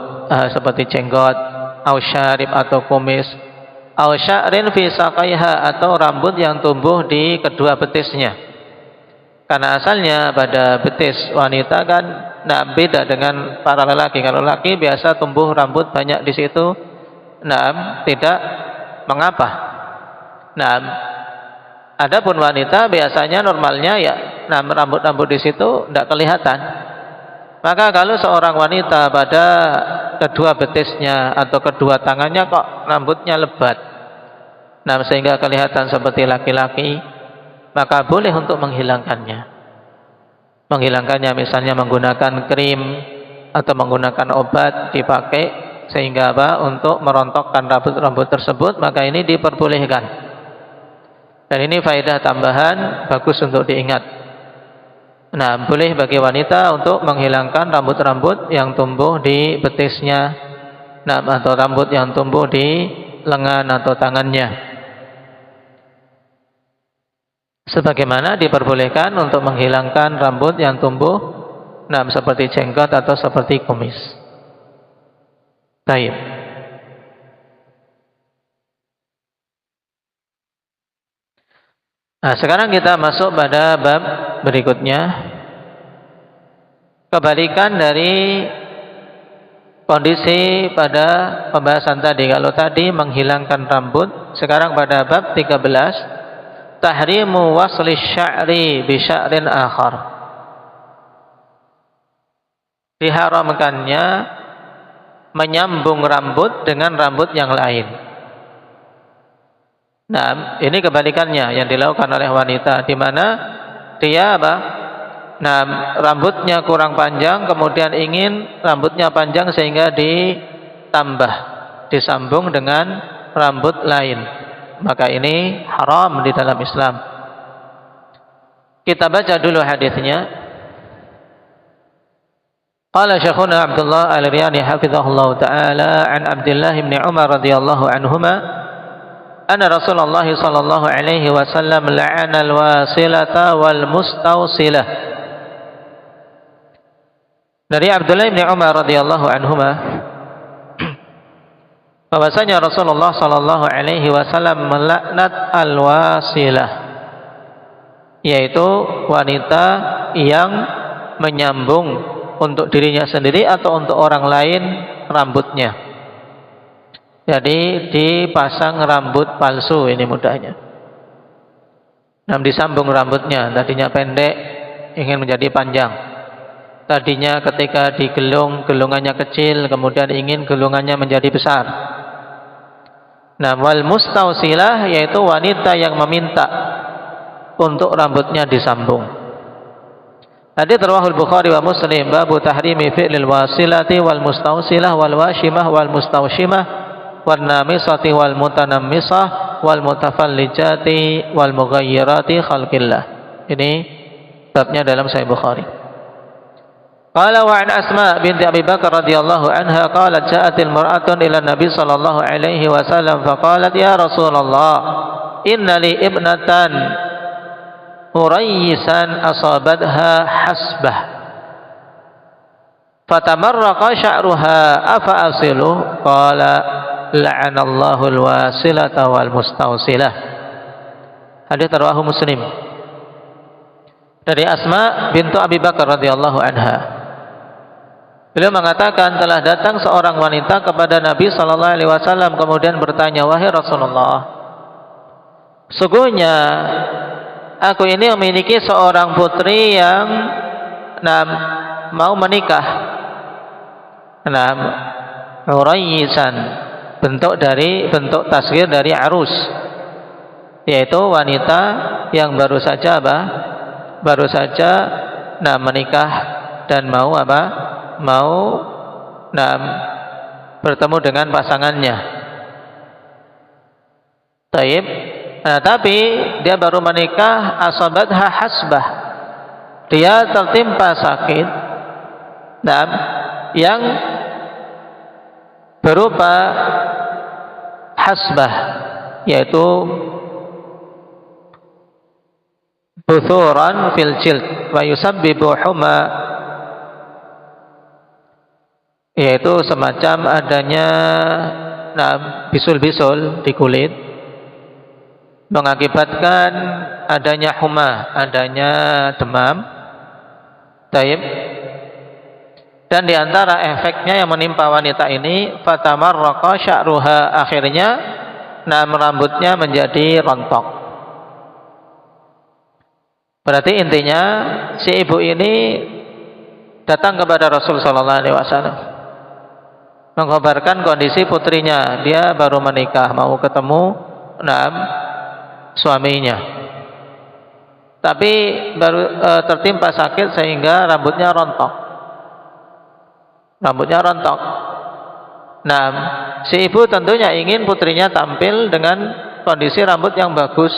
Speaker 2: seperti jenggot, au syarib atau kumis, au sya'rin fi saqaiha atau rambut yang tumbuh di kedua betisnya. Karena asalnya pada betis wanita kan beda dengan para lelaki. Kalau lelaki biasa tumbuh rambut banyak di situ, tidak mengapa. Adapun wanita biasanya normalnya ya rambut-rambut di situ tidak kelihatan. Maka kalau seorang wanita pada kedua betisnya atau kedua tangannya kok rambutnya lebat, sehingga kelihatan seperti laki-laki, maka boleh untuk menghilangkannya. Menghilangkannya misalnya menggunakan krim atau menggunakan obat dipakai sehingga untuk merontokkan rambut-rambut tersebut, maka ini diperbolehkan. Dan ini faedah tambahan bagus untuk diingat. Boleh bagi wanita untuk menghilangkan rambut-rambut yang tumbuh di betisnya, atau rambut yang tumbuh di lengan atau tangannya. Sebagaimana diperbolehkan untuk menghilangkan rambut yang tumbuh, seperti jenggot atau seperti kumis. Baik. Sekarang kita masuk pada bab berikutnya. Kebalikan dari kondisi pada pembahasan tadi. Kalau tadi menghilangkan rambut, sekarang pada bab 13, tahrimu wasli sya'ri bi sya'rin akhar. Diharamkannya menyambung rambut dengan rambut yang lain. Ini kebalikannya yang dilakukan oleh wanita, di mana dia rambutnya kurang panjang, kemudian ingin rambutnya panjang sehingga disambung dengan rambut lain. Maka ini haram di dalam Islam. Kita baca dulu hadisnya. Qala Syekhuna Abdullah Al-Riyani hafizahullah ta'ala an Abdullah bin Umar radhiyallahu anhuma anna Rasulullah sallallahu alaihi wasallam la'ana al-wasilata wal mustawsilah. Dari Abdullah bin Umar radhiyallahu anhuma bahwasanya Rasulullah sallallahu alaihi wasallam melaknat al-wasilah, yaitu wanita yang menyambung untuk dirinya sendiri atau untuk orang lain rambutnya. Jadi dipasang rambut palsu, ini mudahnya. Disambung rambutnya, tadinya pendek ingin menjadi panjang. Tadinya ketika digelung, gelungannya kecil, kemudian ingin gelungannya menjadi besar. Nah, wal mustausilah yaitu wanita yang meminta untuk rambutnya disambung. Hadits rawahul Bukhari wa Muslim, babu tahrimi fi'lil wasilati wal mustausilah wal washimah wal mustaushimah wan namisati wal mutanammisah wal mutafallijati wal mughayyirati khalqillah. Ini babnya dalam Sahih Bukhari. Qala wa an Asma binti Abi Bakar radhiyallahu anha qalat ja'atil mar'atun ila Nabi sallallahu alaihi wasallam faqalat ya Rasulullah inna li ibnatan hurayyisan asabatha hasbah fatamarraqa sya'ruha afa asilu qala la'anallahu alwasilata wal mustausilah. Hadits rawahu Muslim dari Asma bintu Abi Bakar radhiyallahu anha. Beliau mengatakan telah datang seorang wanita kepada Nabi sallallahu alaihi wasallam kemudian bertanya, wahai Rasulullah, sungguhnya aku ini memiliki seorang putri yang mau menikah. Urayyisan, bentuk tasghir dari arus, yaitu wanita yang baru saja menikah dan mau bertemu dengan pasangannya. Taib. Nah, tapi dia baru menikah, asabatha hasbah. Dia tertimpa sakit yang berupa hasbah, yaitu buthuran fil jild wa yusabbibu huma, yaitu semacam adanya bisul-bisul di kulit, mengakibatkan adanya huma, adanya demam. Taib. Dan diantara efeknya yang menimpa wanita ini, fatamarraqa sya'ruha, akhirnya rambutnya menjadi rontok. Berarti intinya si ibu ini datang kepada Rasul sallallahu alaihi wasallam mengkhabarkan kondisi putrinya, dia baru menikah, mau ketemu suaminya, tapi baru tertimpa sakit sehingga rambutnya rontok. Nah, si ibu tentunya ingin putrinya tampil dengan kondisi rambut yang bagus.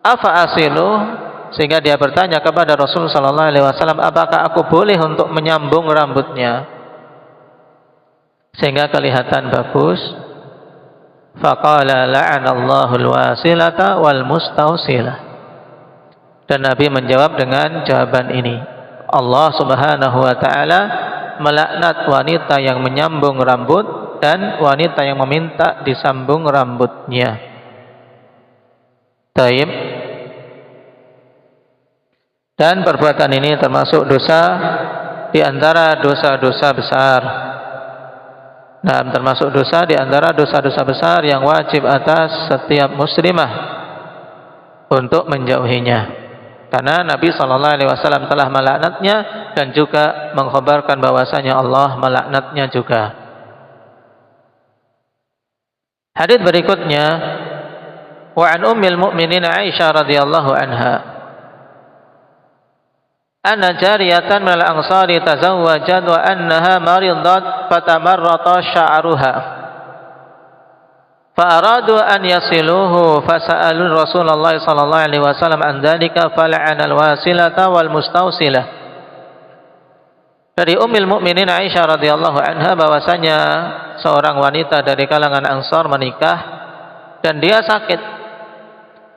Speaker 2: Afa asilu, sehingga dia bertanya kepada Rasul sallallahu alaihi wasallam, apakah aku boleh untuk menyambung rambutnya sehingga kelihatan bagus? Faqala la'anallahu alwasilata wal mustausilah. Dan Nabi menjawab dengan jawaban ini, Allah Subhanahu wa taala melaknat wanita yang menyambung rambut dan wanita yang meminta disambung rambutnya. Taib. Dan perbuatan ini termasuk dosa di antara dosa-dosa besar. Nah, termasuk dosa di antara dosa-dosa besar yang wajib atas setiap muslimah untuk menjauhinya. Karena Nabi SAW telah melaknatnya dan juga mengkhabarkan bahwasanya Allah melaknatnya juga. Hadits berikutnya, wa an ummil mu'minin Aisyah radhiyallahu anha, anna jariyatan minal ansari tazawwajat wa annaha maridat fatamarrata sya'ruha فأرادوا أن يصلوه فسألوا رسول الله صلى الله عليه وسلم عن ذلك فلعن الواصلة والمستوصلة. Dari Ummul Mukminin Aisyah radhiyallahu anha bahwasanya seorang wanita dari kalangan Ansar menikah dan dia sakit.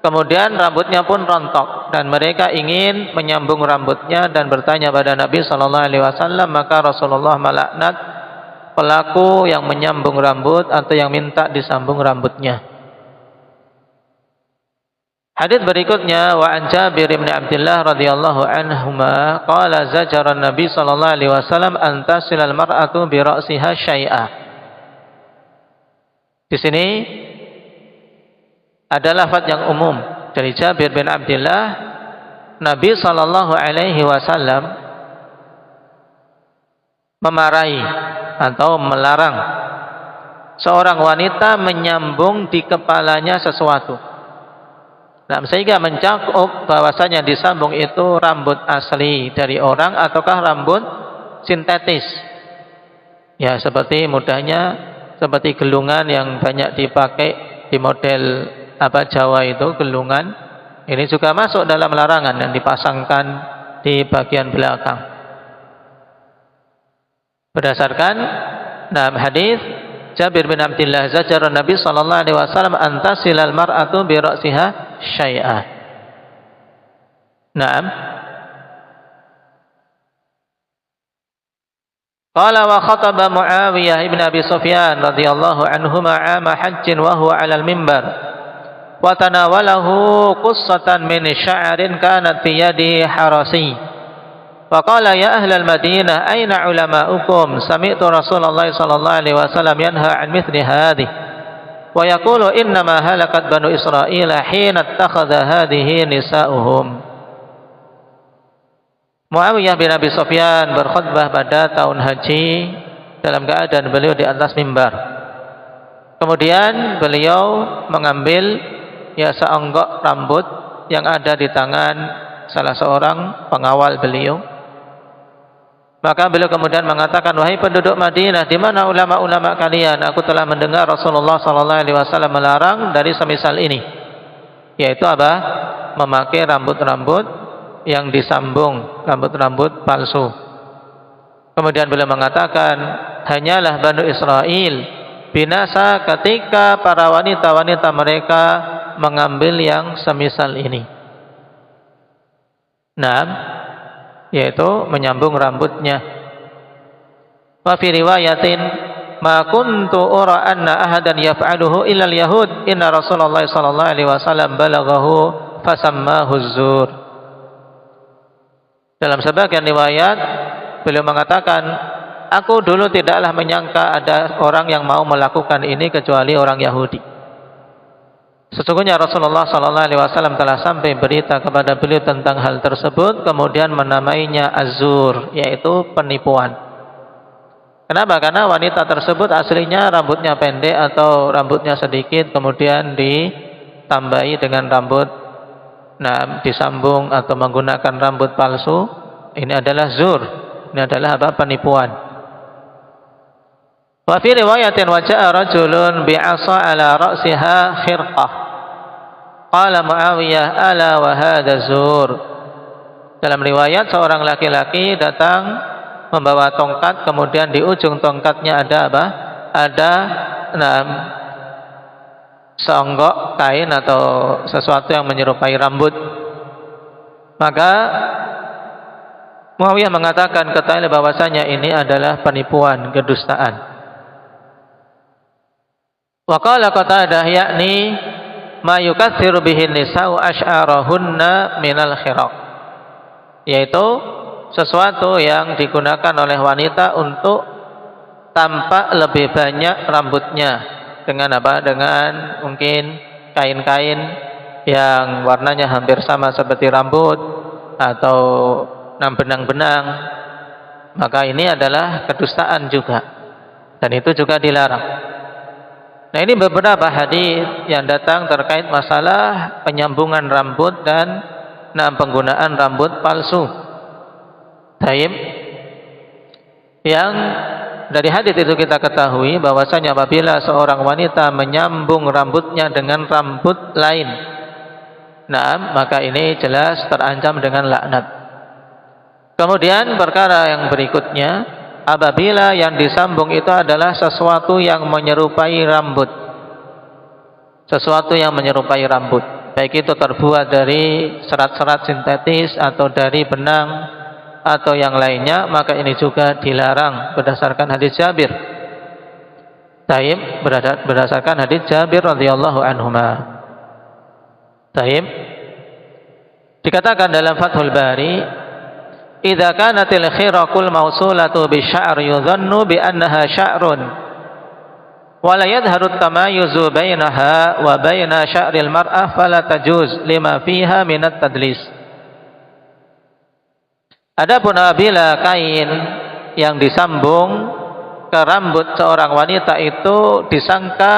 Speaker 2: Kemudian rambutnya pun rontok dan mereka ingin menyambung rambutnya dan bertanya pada Nabi sallallahu alaihi wasallam, maka Rasulullah melaknat pelaku yang menyambung rambut atau yang minta disambung rambutnya. Hadits berikutnya, wa an Jabir bin Abdullah radhiyallahu anhuma qala zajara Nabi sallallahu alaihi wasallam an tasil al mar'atu bi ra'siha syai'a. Di sini ada lafaz yang umum dari Jabir bin Abdullah. Nabi sallallahu alaihi wasallam memarahi atau melarang seorang wanita menyambung di kepalanya sesuatu. Nah, sehingga mencakup bahwasanya disambung itu rambut asli dari orang ataukah rambut sintetis. Ya, seperti mudahnya seperti gelungan yang banyak dipakai di model Jawa itu, gelungan. Ini juga masuk dalam larangan yang dipasangkan di bagian belakang. Berdasarkan hadis Jabir bin Abdullah, zajar Nabi sallallahu alaihi wasallam antasilal mar'atu bi ra'siha syai'a. Naam. Qala wa khataba Muawiyah ibn Abi Sufyan radhiyallahu anhuma 'ama hajjin wa huwa 'alal mimbar wa tanawalahu qussatan min sya'rin kanat fi yadihi harasi. Faqala ya ahlal Madinah aina ulama'ukum sami'tu Rasulullah sallallahu alaihi wasallam yanha 'an mithli hadhihi wa yaqulu innama halakat banu Israil hina ittakhadha hadhihi nisa'uhum. Muawiyah bin Abi Sufyan berkhutbah pada tahun haji dalam keadaan beliau di atas mimbar. Kemudian beliau mengambil seonggok rambut yang ada di tangan salah seorang pengawal beliau. Maka beliau kemudian mengatakan, wahai penduduk Madinah, di mana ulama-ulama kalian? Aku telah mendengar Rasulullah sallallahu alaihi wasallam melarang dari semisal ini, yaitu memakai rambut-rambut yang disambung, rambut-rambut palsu. Kemudian beliau mengatakan, hanyalah Banu Israel binasa ketika para wanita-wanita mereka mengambil yang semisal ini. Yaitu menyambung rambutnya. Wa fi riwayatin ma kuntu ura anna ahadan yaf'aluhu illa al-yahud inna Rasulullah sallallahu alaihi wasallam balaghahu fasammahu az-zur. Dalam sebagian riwayat beliau mengatakan, aku dulu tidaklah menyangka ada orang yang mau melakukan ini kecuali orang Yahudi. Sesungguhnya Rasulullah sallallahu alaihi wasallam telah sampai berita kepada beliau tentang hal tersebut, kemudian menamainya azur, yaitu penipuan. Kenapa? Karena wanita tersebut aslinya rambutnya pendek atau rambutnya sedikit, kemudian ditambahi dengan rambut disambung atau menggunakan rambut palsu. Ini adalah zur, ini adalah penipuan. Wa fi riwayatin wa ja'a rajulun bi'asa ala ra'siha khirqah. Qala Muawiyah ala wa hadha zur. Dalam riwayat seorang laki-laki datang membawa tongkat, kemudian di ujung tongkatnya ada seonggok kain atau sesuatu yang menyerupai rambut. Maka Muawiyah mengatakan, ketahuilah bahwasanya ini adalah penipuan, kedustaan. Wa qala Qatadah yakni ma yukatsiru bihi nisa'u asy'arahunna minal khiraq, yaitu sesuatu yang digunakan oleh wanita untuk tampak lebih banyak rambutnya dengan dengan mungkin kain-kain yang warnanya hampir sama seperti rambut atau benang-benang. Maka ini adalah kedustaan juga, dan itu juga dilarang. Nah, ini beberapa hadis yang datang terkait masalah penyambungan rambut dan penggunaan rambut palsu. Taib. Yang dari hadis itu kita ketahui bahwasanya apabila seorang wanita menyambung rambutnya dengan rambut lain, maka ini jelas terancam dengan laknat. Kemudian perkara yang berikutnya, apabila yang disambung itu adalah sesuatu yang menyerupai rambut. Sesuatu yang menyerupai rambut, baik itu terbuat dari serat-serat sintetis atau dari benang atau yang lainnya, maka ini juga dilarang berdasarkan hadis Jabir. Taib, berdasarkan hadis Jabir radhiyallahu anhuma. Taib. Dikatakan dalam Fathul Bari, idza kanatil khiraqul mausulatu bi sya'r yudhannu bi annaha sya'run wa la yadhharu tamayuzu bainaha wa baina sya'ril mar'ah fala tajuz lima fiha min at-tadlis. Adapun apabila kain yang disambung ke rambut seorang wanita itu disangka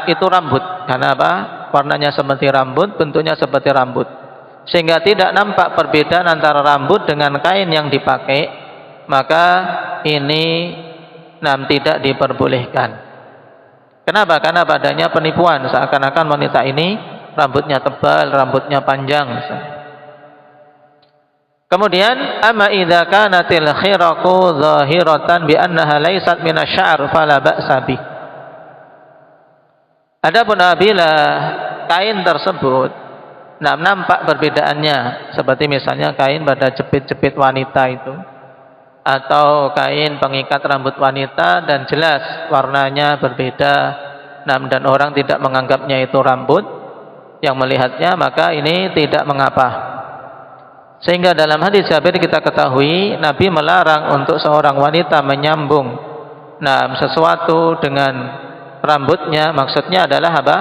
Speaker 2: itu rambut. Karena apa? Warnanya seperti rambut, bentuknya seperti rambut, sehingga tidak nampak perbedaan antara rambut dengan kain yang dipakai, maka ini tidak diperbolehkan. Kenapa? Karena padanya penipuan, seakan-akan wanita ini rambutnya tebal, rambutnya panjang. Kemudian, amma idza kanatil khiraqu zahiratan bi annaha laysat minasy-sya'r fala ba'sa bih. Adapun apabila kain tersebut nampak perbedaannya, seperti misalnya kain pada jepit-jepit wanita itu, atau kain pengikat rambut wanita dan jelas warnanya berbeda, dan orang tidak menganggapnya itu rambut yang melihatnya, maka ini tidak mengapa. Sehingga dalam hadis Jabir kita ketahui Nabi melarang untuk seorang wanita menyambung sesuatu dengan rambutnya, maksudnya adalah apa?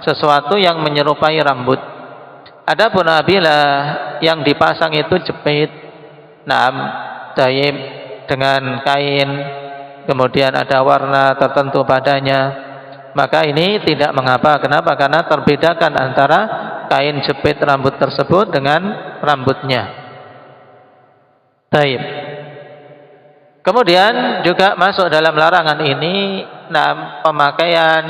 Speaker 2: Sesuatu yang menyerupai rambut. Adapun apabila yang dipasang itu jepit, jahit dengan kain, kemudian ada warna tertentu padanya, maka ini tidak mengapa. Kenapa? Karena terbedakan antara kain jepit rambut tersebut dengan rambutnya. Baik. Kemudian juga masuk dalam larangan ini pemakaian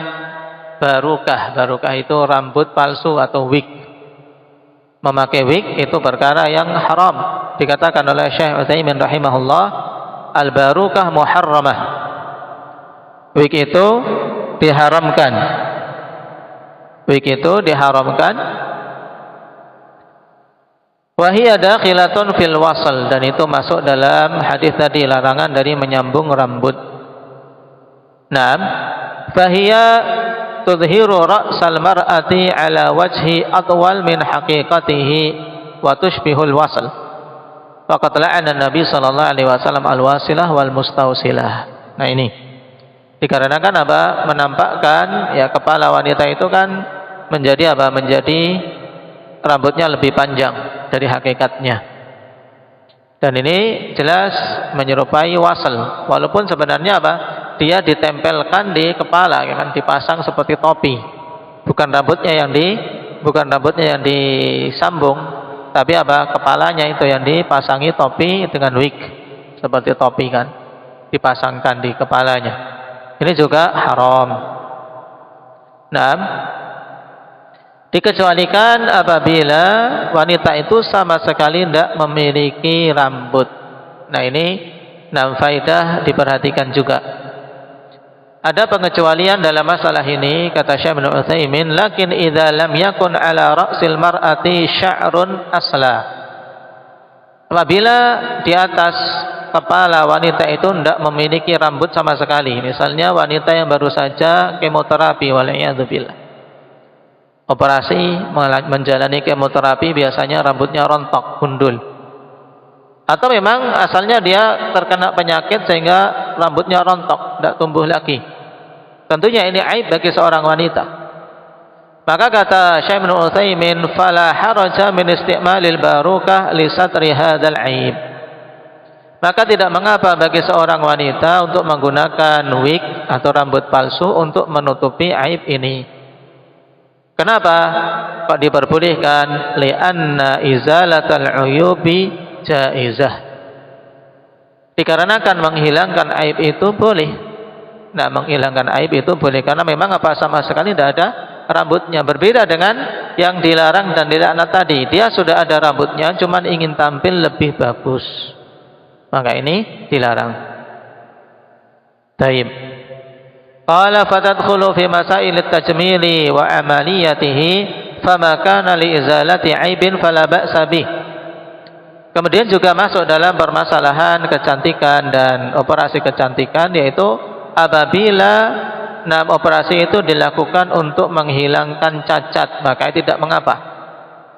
Speaker 2: barukah. Barukah itu rambut palsu atau wig. Memakai wig itu perkara yang haram. Dikatakan oleh Syekh Utsaimin rahimahullah, al-barukah muharramah. Wig itu diharamkan. Wig itu diharamkan. Wahiyya dakhilatun fil wasl, dan itu masuk dalam hadis tadi, larangan dari menyambung rambut. Fahiyya tudhiru ra'sal mar'ati ala wajhi atwal min haqiqatihi wa tushbihul wasl. Faqad la'ana Nabi sallallahu alaihi wasallam al-wasilah wal mustausilah. Nah ini dikarenakan apa? Menampakkan ya kepala wanita itu kan menjadi apa? Menjadi rambutnya lebih panjang dari hakikatnya. Dan ini jelas menyerupai wasl, walaupun sebenarnya apa? Dia ditempelkan di kepala, kan dipasang seperti topi. Bukan rambutnya yang disambung, tapi apa? Kepalanya itu yang dipasangi topi dengan wig, seperti topi kan, dipasangkan di kepalanya. Ini juga haram. Dikecualikan apabila wanita itu sama sekali tidak memiliki rambut. Nah ini faidah diperhatikan juga. Ada pengecualian dalam masalah ini, kata Syekh Ibnu Utsaimin, lakin idza lam yakun ala ra'sil mar'ati sya'run asla. Apabila di atas kepala wanita itu tidak memiliki rambut sama sekali, misalnya wanita yang baru saja kemoterapi, waliyadzubillah, operasi menjalani kemoterapi, biasanya rambutnya rontok, gundul. Atau memang asalnya dia terkena penyakit sehingga rambutnya rontok, tidak tumbuh lagi. Tentunya ini aib bagi seorang wanita. Maka kata Syekh Ibnu Utsaimin, fala haraja min isti'malil barukah li satri hadzal aib. Maka tidak mengapa bagi seorang wanita untuk menggunakan wig atau rambut palsu untuk menutupi aib ini. Kenapa kok diperbolehkan? Li'anna izalatal uyubi jaizah. Dikarenakan menghilangkan aib itu boleh. Menghilangkan aib itu boleh karena memang apa sama sekali tidak ada rambutnya. Berbeda dengan yang dilarang dan dilaknat tadi. Dia sudah ada rambutnya, cuman ingin tampil lebih bagus. Maka ini dilarang. Taib. Qala fatadkhulu fi masail at-tajmili wa amaliyatihi fama kana li izalati aibin fala ba'sa bih. Kemudian juga masuk dalam permasalahan kecantikan dan operasi kecantikan, yaitu apabila operasi itu dilakukan untuk menghilangkan cacat, maka tidak mengapa.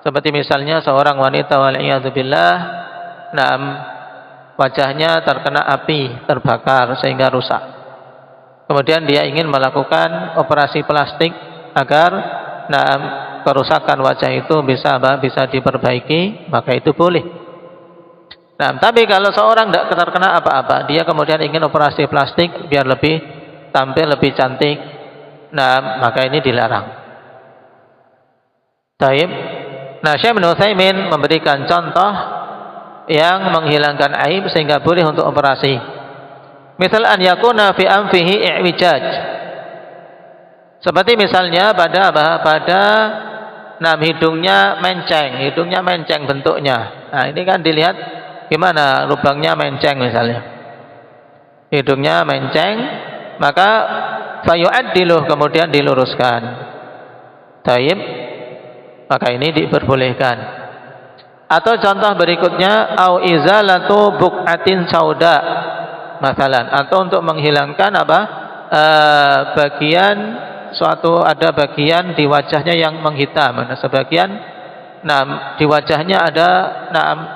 Speaker 2: Seperti misalnya seorang wanita waliyadzubillah, wajahnya terkena api, terbakar sehingga rusak. Kemudian dia ingin melakukan operasi plastik agar kerusakan wajah itu bisa diperbaiki, maka itu boleh. Nah, tapi kalau seorang tidak terkena apa-apa, dia kemudian ingin operasi plastik biar lebih tampil lebih cantik, nah maka ini dilarang. Taib. Nah, Syekh Ibnu Utsaimin memberikan contoh yang menghilangkan aib sehingga boleh untuk operasi. Misal an yakuna fi anfihi i'wijaj. Seperti misalnya pada hidungnya menceng bentuknya. Nah, ini kan dilihat gimana lubangnya menceng misalnya. Hidungnya menceng, maka fayu'addiluh kemudian diluruskan. Taib. Maka ini diperbolehkan. Atau contoh berikutnya au izalatu buqatin sauda masalan, atau untuk menghilangkan bagian di wajahnya yang menghitam. Nah, sebagian di wajahnya ada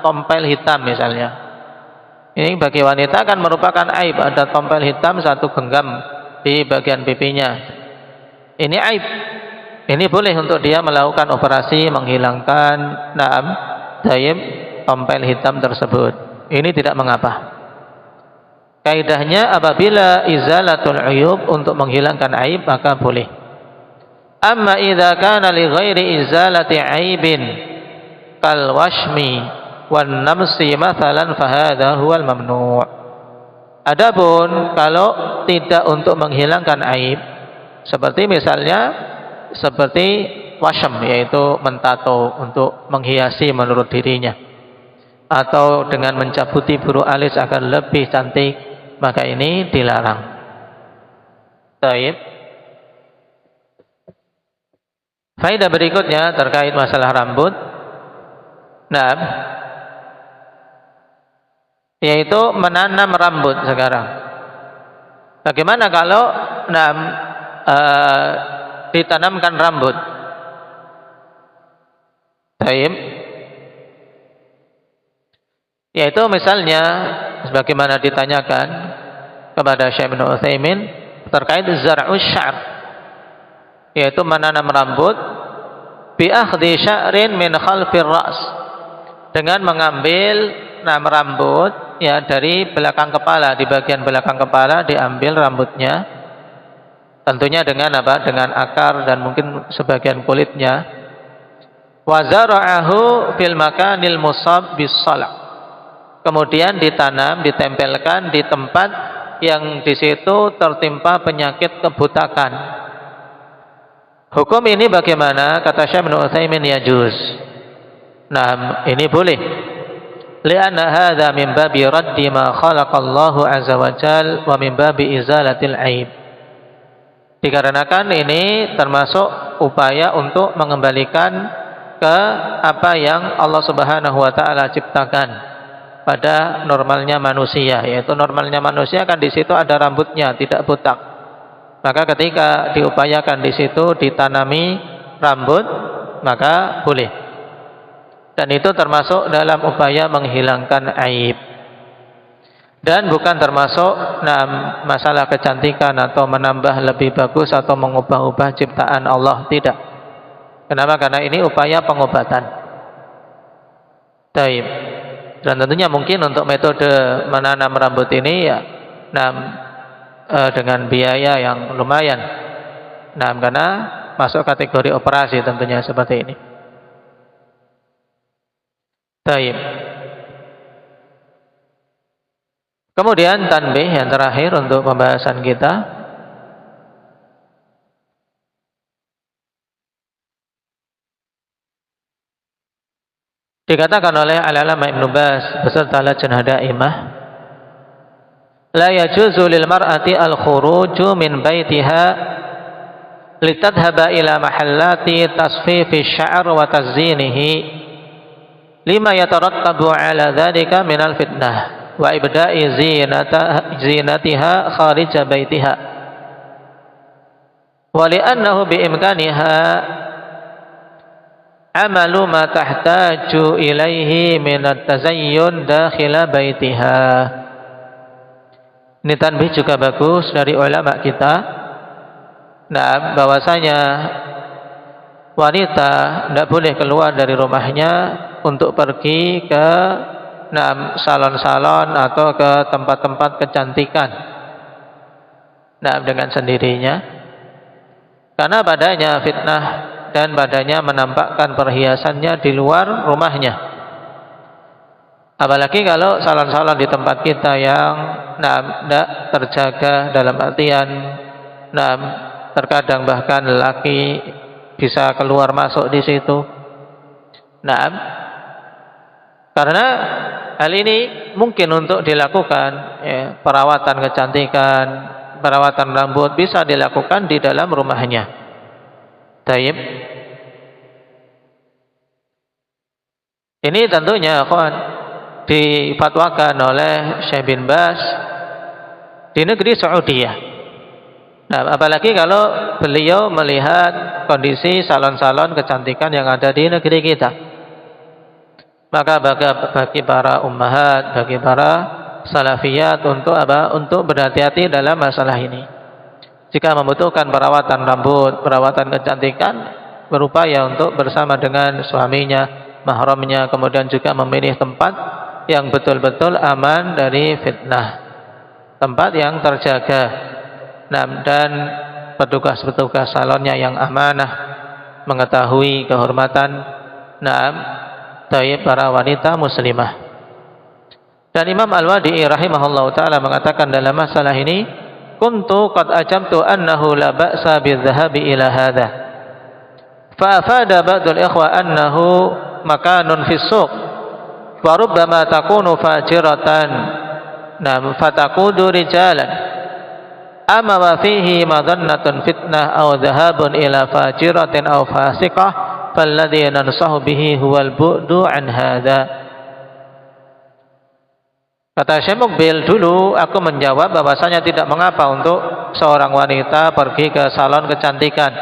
Speaker 2: tompel hitam misalnya. Ini bagi wanita kan merupakan aib, ada tompel hitam satu genggam di bagian pipinya. Ini aib. Ini boleh untuk dia melakukan operasi menghilangkan tompel hitam tersebut. Ini tidak mengapa. Kaidahnya apabila izalatul uyub untuk menghilangkan aib maka boleh. Amma idza kana li ghairi izalati aibin kal washmi wan namsi mathalan fahadha huwal mamnu'. Adapun kalau tidak untuk menghilangkan aib seperti misalnya washam, yaitu mentato untuk menghiasi menurut dirinya, atau dengan mencabuti bulu alis agar lebih cantik, maka ini dilarang. Baik. Faedah berikutnya terkait masalah rambut. Nah, yaitu menanam rambut sekarang. Bagaimana kalau ditanamkan rambut? Baik. Yaitu misalnya sebagaimana ditanyakan kepada Syekh Ibnu Utsaimin terkait zar'us sy'r, yaitu menanam rambut bi akhdhi sya'rin min khalfir ra's, dengan mengambil rambut ya dari belakang kepala, di bagian belakang kepala diambil rambutnya, tentunya dengan dengan akar dan mungkin sebagian kulitnya. Wa zara'ahu fil makanil musab bis salah, kemudian ditanam, ditempelkan di tempat yang di situ tertimpa penyakit kebutakan. Hukum ini bagaimana? Kata Syekh Ibnu Utsaimin, yajuz. Nah, ini boleh. Li'anna hadza min babi raddi ma khalaqallahu azza wa jal wa min babi izalatil aib. Dikarenakan ini termasuk upaya untuk mengembalikan ke apa yang Allah Subhanahu wa taala ciptakan pada normalnya manusia, yaitu normalnya manusia kan di situ ada rambutnya, tidak botak. Maka ketika diupayakan di situ ditanami rambut, maka boleh. Dan itu termasuk dalam upaya menghilangkan aib. Dan bukan termasuk masalah kecantikan atau menambah lebih bagus atau mengubah-ubah ciptaan Allah, tidak. Kenapa? Karena ini upaya pengobatan. Taib. Dan tentunya mungkin untuk metode menanam rambut ini ya dengan biaya yang lumayan. Karena masuk kategori operasi tentunya seperti ini. Taib. Kemudian tanbih yang terakhir untuk pembahasan kita. Dikatakan oleh Al-Alama Ibnu Baz beserta Lajnah Daimah, la yajuzu lil mar'ati al-khuruju min baitiha litadhhaba ila mahallati tasfifi asy-sya'r wa tazyinihi lima yatarattabu ala dhalika min al-fitnah wa ibda'i zinatiha kharija baitiha wa li'annahu bi imkaniha amalu ma tahtaju ilaihi minat tazayyun dakhila baitiha. Ini tanbih juga bagus dari ulama kita. Bahwasanya wanita tidak boleh keluar dari rumahnya untuk pergi ke salon-salon atau ke tempat-tempat kecantikan. Dengan sendirinya, karena padanya fitnah dan padanya menampakkan perhiasannya di luar rumahnya. Apalagi kalau salon-salon di tempat kita yang tidak terjaga, dalam artian terkadang bahkan lelaki bisa keluar masuk di situ. Karena hal ini mungkin untuk dilakukan, perawatan kecantikan, perawatan rambut bisa dilakukan di dalam rumahnya. Taib. Ini tentunya difatwakan oleh Syekh bin Baz di negeri Saudiyah. Apalagi kalau beliau melihat kondisi salon-salon kecantikan yang ada di negeri kita. Maka bagi para ummahat, bagi para salafiyat untuk apa? Untuk berhati-hati dalam masalah ini. Jika membutuhkan perawatan rambut, perawatan kecantikan, berupaya untuk bersama dengan suaminya, mahramnya, kemudian juga memilih tempat yang betul-betul aman dari fitnah, tempat yang terjaga, dan petugas-petugas salonnya yang amanah, mengetahui kehormatan para wanita muslimah. Dan Imam Al-Wadi'i rahimahullah ta'ala mengatakan dalam masalah ini, kuntu qad ajamtu annahu la ba'sa bidhahabi ila hadha, fa afada ba'dul ikhwa annahu makanun fis suq wa rubbama takunu fajiratan fataqudu rijalan, amma wa fihi madannatun fitnah aw dhahabun ila fajiratin aw fasiqah falladhi nansahu bihi huwal bu'du an hadha. Kata Syekh Mukbil, dulu aku menjawab bahwasanya tidak mengapa untuk seorang wanita pergi ke salon kecantikan.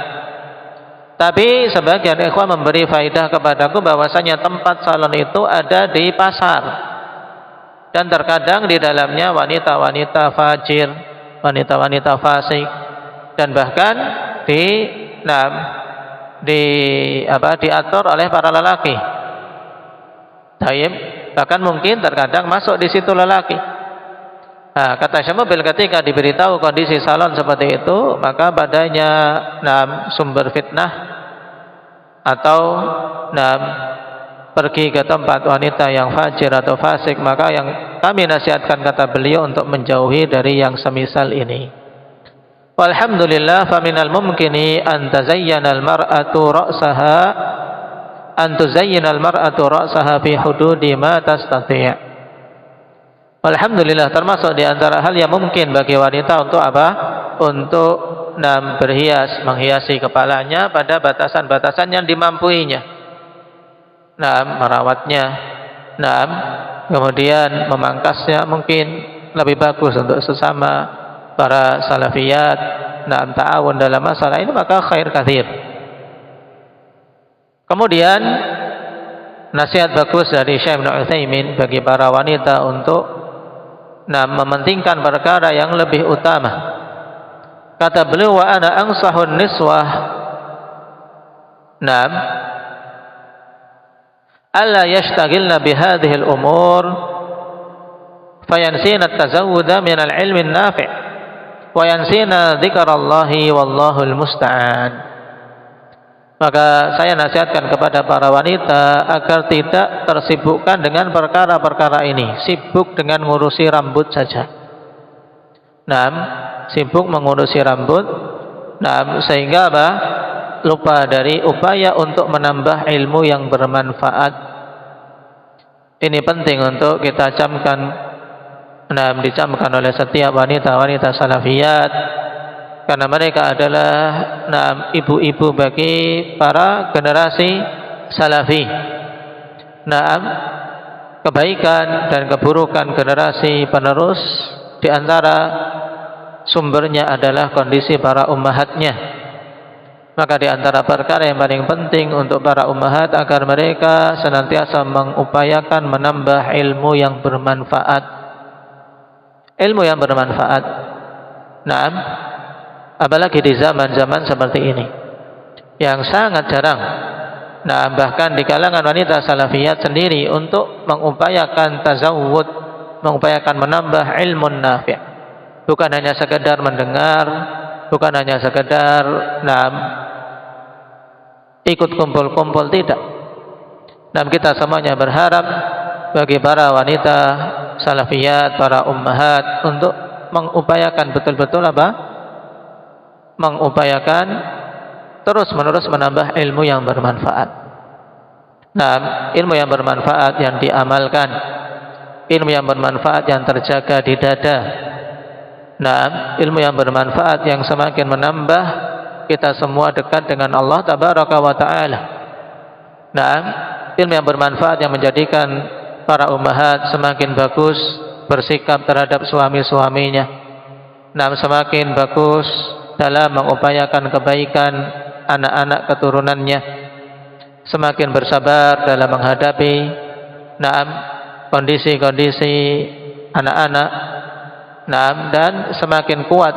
Speaker 2: Tapi sebagian ikhwan memberi faidah kepadaku bahwasanya tempat salon itu ada di pasar. Dan terkadang di dalamnya wanita-wanita fajir, wanita-wanita fasik, dan bahkan diatur oleh para lelaki. Taib. Bahkan mungkin terkadang masuk di situ lelaki. Kata Syekh Mukbil, ketika diberitahu kondisi salon seperti itu, maka padanya sumber fitnah atau pergi ke tempat wanita yang fajir atau fasik, maka yang kami nasihatkan, kata beliau, untuk menjauhi dari yang semisal ini. Walhamdulillah, faminal mumkini an tazayyana al-mar'atu ra'saha an tuzayyina al-mar'atu ra'saha fi hududi ma tastati'. Alhamdulillah, termasuk di antara hal yang mungkin bagi wanita untuk apa? Untuk berhias, menghiasi kepalanya pada batasan-batasan yang dimampuinya. Merawatnya, kemudian memangkasnya mungkin lebih bagus untuk sesama para salafiyat, ta'awun dalam masalah ini, maka khair katsir. Kemudian nasihat bagus dari Syekh Ibnu Utsaimin bagi para wanita untuk mementingkan perkara yang lebih utama. Kata beliau, wa ana ansahun niswah alla yashtagilna bihadhihi al-umur fayansina at-tazawwuda min al-ilmi an-nafi' wa yansina dzikrallahi wallahu al-musta'an. Maka saya nasihatkan kepada para wanita agar tidak tersibukkan dengan perkara-perkara ini, sibuk dengan ngurusi rambut saja. Sibuk mengurusi rambut, sehingga apa? Lupa dari upaya untuk menambah ilmu yang bermanfaat. Ini penting untuk kita camkan, dicamkan oleh setiap wanita-wanita salafiyat, karena mereka adalah ibu-ibu bagi para generasi salafi. Kebaikan dan keburukan generasi penerus di antara sumbernya adalah kondisi para ummahatnya. Maka di antara perkara yang paling penting untuk para ummahat agar mereka senantiasa mengupayakan menambah ilmu yang bermanfaat. Ilmu yang bermanfaat. Apalagi di zaman-zaman seperti ini yang sangat jarang Nah, bahkan di kalangan wanita salafiyat sendiri untuk mengupayakan tazawwud, mengupayakan menambah ilmu nafi'. Bukan hanya sekedar mendengar, bukan hanya sekedar ikut kumpul-kumpul, tidak. Dan kita semuanya berharap bagi para wanita salafiyat, para ummahat untuk mengupayakan betul-betul mengupayakan terus-menerus menambah ilmu yang bermanfaat. Nah, ilmu yang bermanfaat yang diamalkan, ilmu yang bermanfaat yang terjaga di dada. Nah, ilmu yang bermanfaat yang semakin menambah kita semua dekat dengan Allah Tabaraka wa Ta'ala. Nah, ilmu yang bermanfaat yang menjadikan para ummahat semakin bagus bersikap terhadap suami-suaminya. Nah, semakin bagus dalam mengupayakan kebaikan anak-anak keturunannya, semakin bersabar dalam menghadapi kondisi-kondisi anak-anak, dan semakin kuat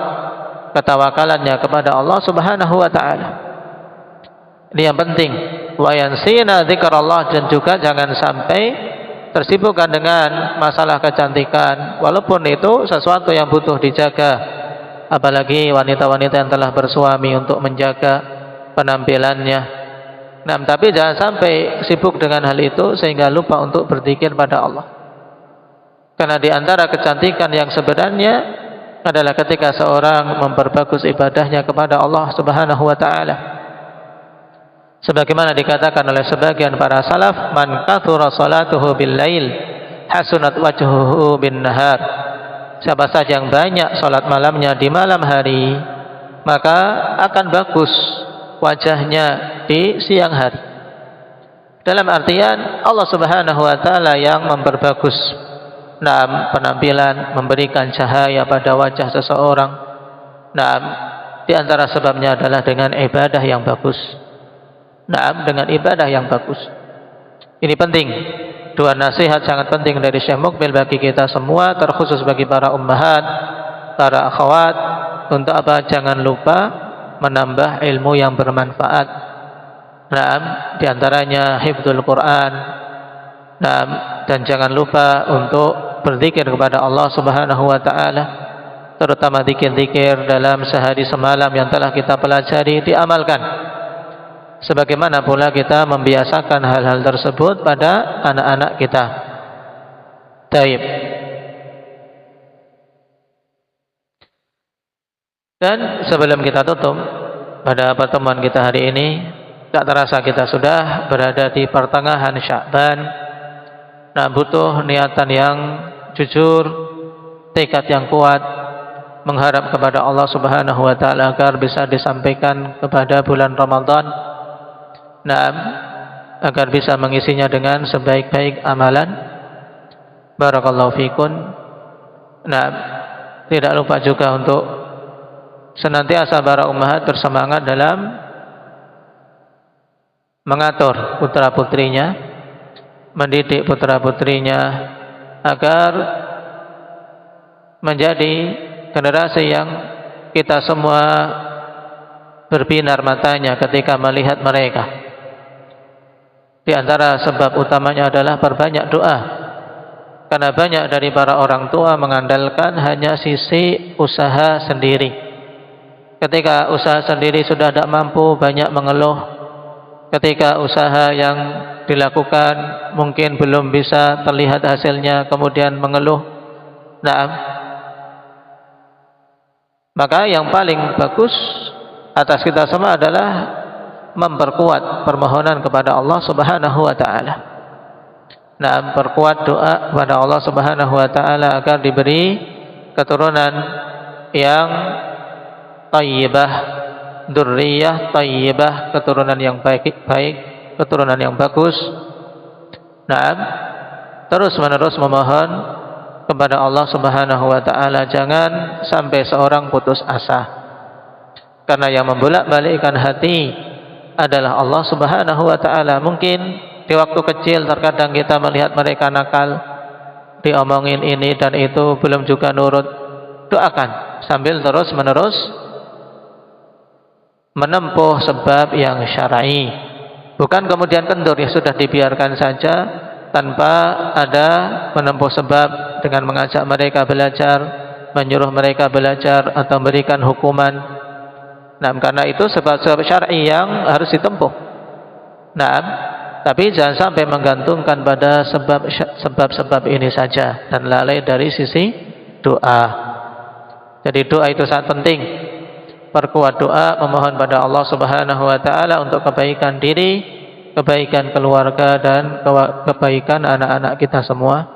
Speaker 2: ketawakalannya kepada Allah Subhanahu wa Ta'ala. Ini yang penting. Wa yansina dzikrallah, dan juga jangan sampai tersibukkan dengan masalah kecantikan, walaupun itu sesuatu yang butuh dijaga, apalagi wanita-wanita yang telah bersuami, untuk menjaga penampilannya. Nah, tapi jangan sampai sibuk dengan hal itu sehingga lupa untuk berzikir pada Allah. Karena di antara kecantikan yang sebenarnya adalah ketika seorang memperbagus ibadahnya kepada Allah Subhanahu wa Ta'ala. Sebagaimana dikatakan oleh sebagian para salaf, man kathura salatuhu bil lail hasunat wajhuhu bin nahar. Siapa saja yang banyak salat malamnya di malam hari, maka akan bagus wajahnya di siang hari. Dalam artian Allah Subhanahu wa Ta'ala yang memperbagus penampilan, memberikan cahaya pada wajah seseorang. Di antara sebabnya adalah dengan ibadah yang bagus. Dengan ibadah yang bagus. Ini penting. Dua nasihat sangat penting dari Syekh Mukbil bagi kita semua, terkhusus bagi para ummahat, para akhwat, untuk apa? Jangan lupa menambah ilmu yang bermanfaat. Di antaranya hifdzul Quran. Dan jangan lupa untuk berzikir kepada Allah Subhanahu wa Ta'ala, terutama zikir-zikir dalam sehari semalam yang telah kita pelajari, diamalkan. Sebagaimana pula kita membiasakan hal-hal tersebut pada anak-anak kita. Taib. Dan sebelum kita tutup pada pertemuan kita hari ini, tak terasa kita sudah berada di pertengahan Sya'ban. Butuh niatan yang jujur, tekad yang kuat, mengharap kepada Allah Subhanahu wa Ta'ala agar bisa disampaikan kepada bulan Ramadan, agar bisa mengisinya dengan sebaik-baik amalan. Barakallahu fikun. Tidak lupa juga untuk senantiasa para ummahat bersemangat dalam mengatur putra-putrinya, mendidik putra-putrinya agar menjadi generasi yang kita semua berbinar matanya ketika melihat mereka. Di antara sebab utamanya adalah perbanyak doa. Karena banyak dari para orang tua mengandalkan hanya sisi usaha sendiri. Ketika usaha sendiri sudah tidak mampu, banyak mengeluh. Ketika usaha yang dilakukan mungkin belum bisa terlihat hasilnya, kemudian mengeluh. Maka yang paling bagus atas kita semua adalah memperkuat permohonan kepada Allah Subhanahu wa Ta'ala. Perkuat doa kepada Allah Subhanahu wa Ta'ala agar diberi keturunan yang thayyibah, dzurriyyah thayyibah, keturunan yang baik, keturunan yang bagus. Terus-menerus memohon kepada Allah Subhanahu wa Ta'ala, jangan sampai seorang putus asa. Karena yang membolak-balikkan hati adalah Allah Subhanahu wa Ta'ala. Mungkin di waktu kecil terkadang kita melihat mereka nakal, diomongin ini dan itu, belum juga nurut. Doakan sambil terus-menerus menempuh sebab yang syar'i. Bukan kemudian kendur, ya sudah dibiarkan saja tanpa ada menempuh sebab dengan mengajak mereka belajar, menyuruh mereka belajar atau memberikan hukuman. Nah, karena itu sebab-sebab syar'i yang harus ditempuh. Nah, tapi jangan sampai menggantungkan pada sebab-sebab ini saja dan lalai dari sisi doa. Jadi doa itu sangat penting. Perkuat doa, memohon pada Allah Subhanahu wa taala untuk kebaikan diri, kebaikan keluarga dan kebaikan anak-anak kita semua.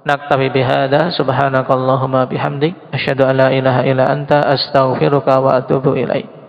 Speaker 2: Naktabi bihada, subhanakallahumma bihamdik, asyhadu an la ilaha illa anta, astaghfiruka wa atubu ilaik.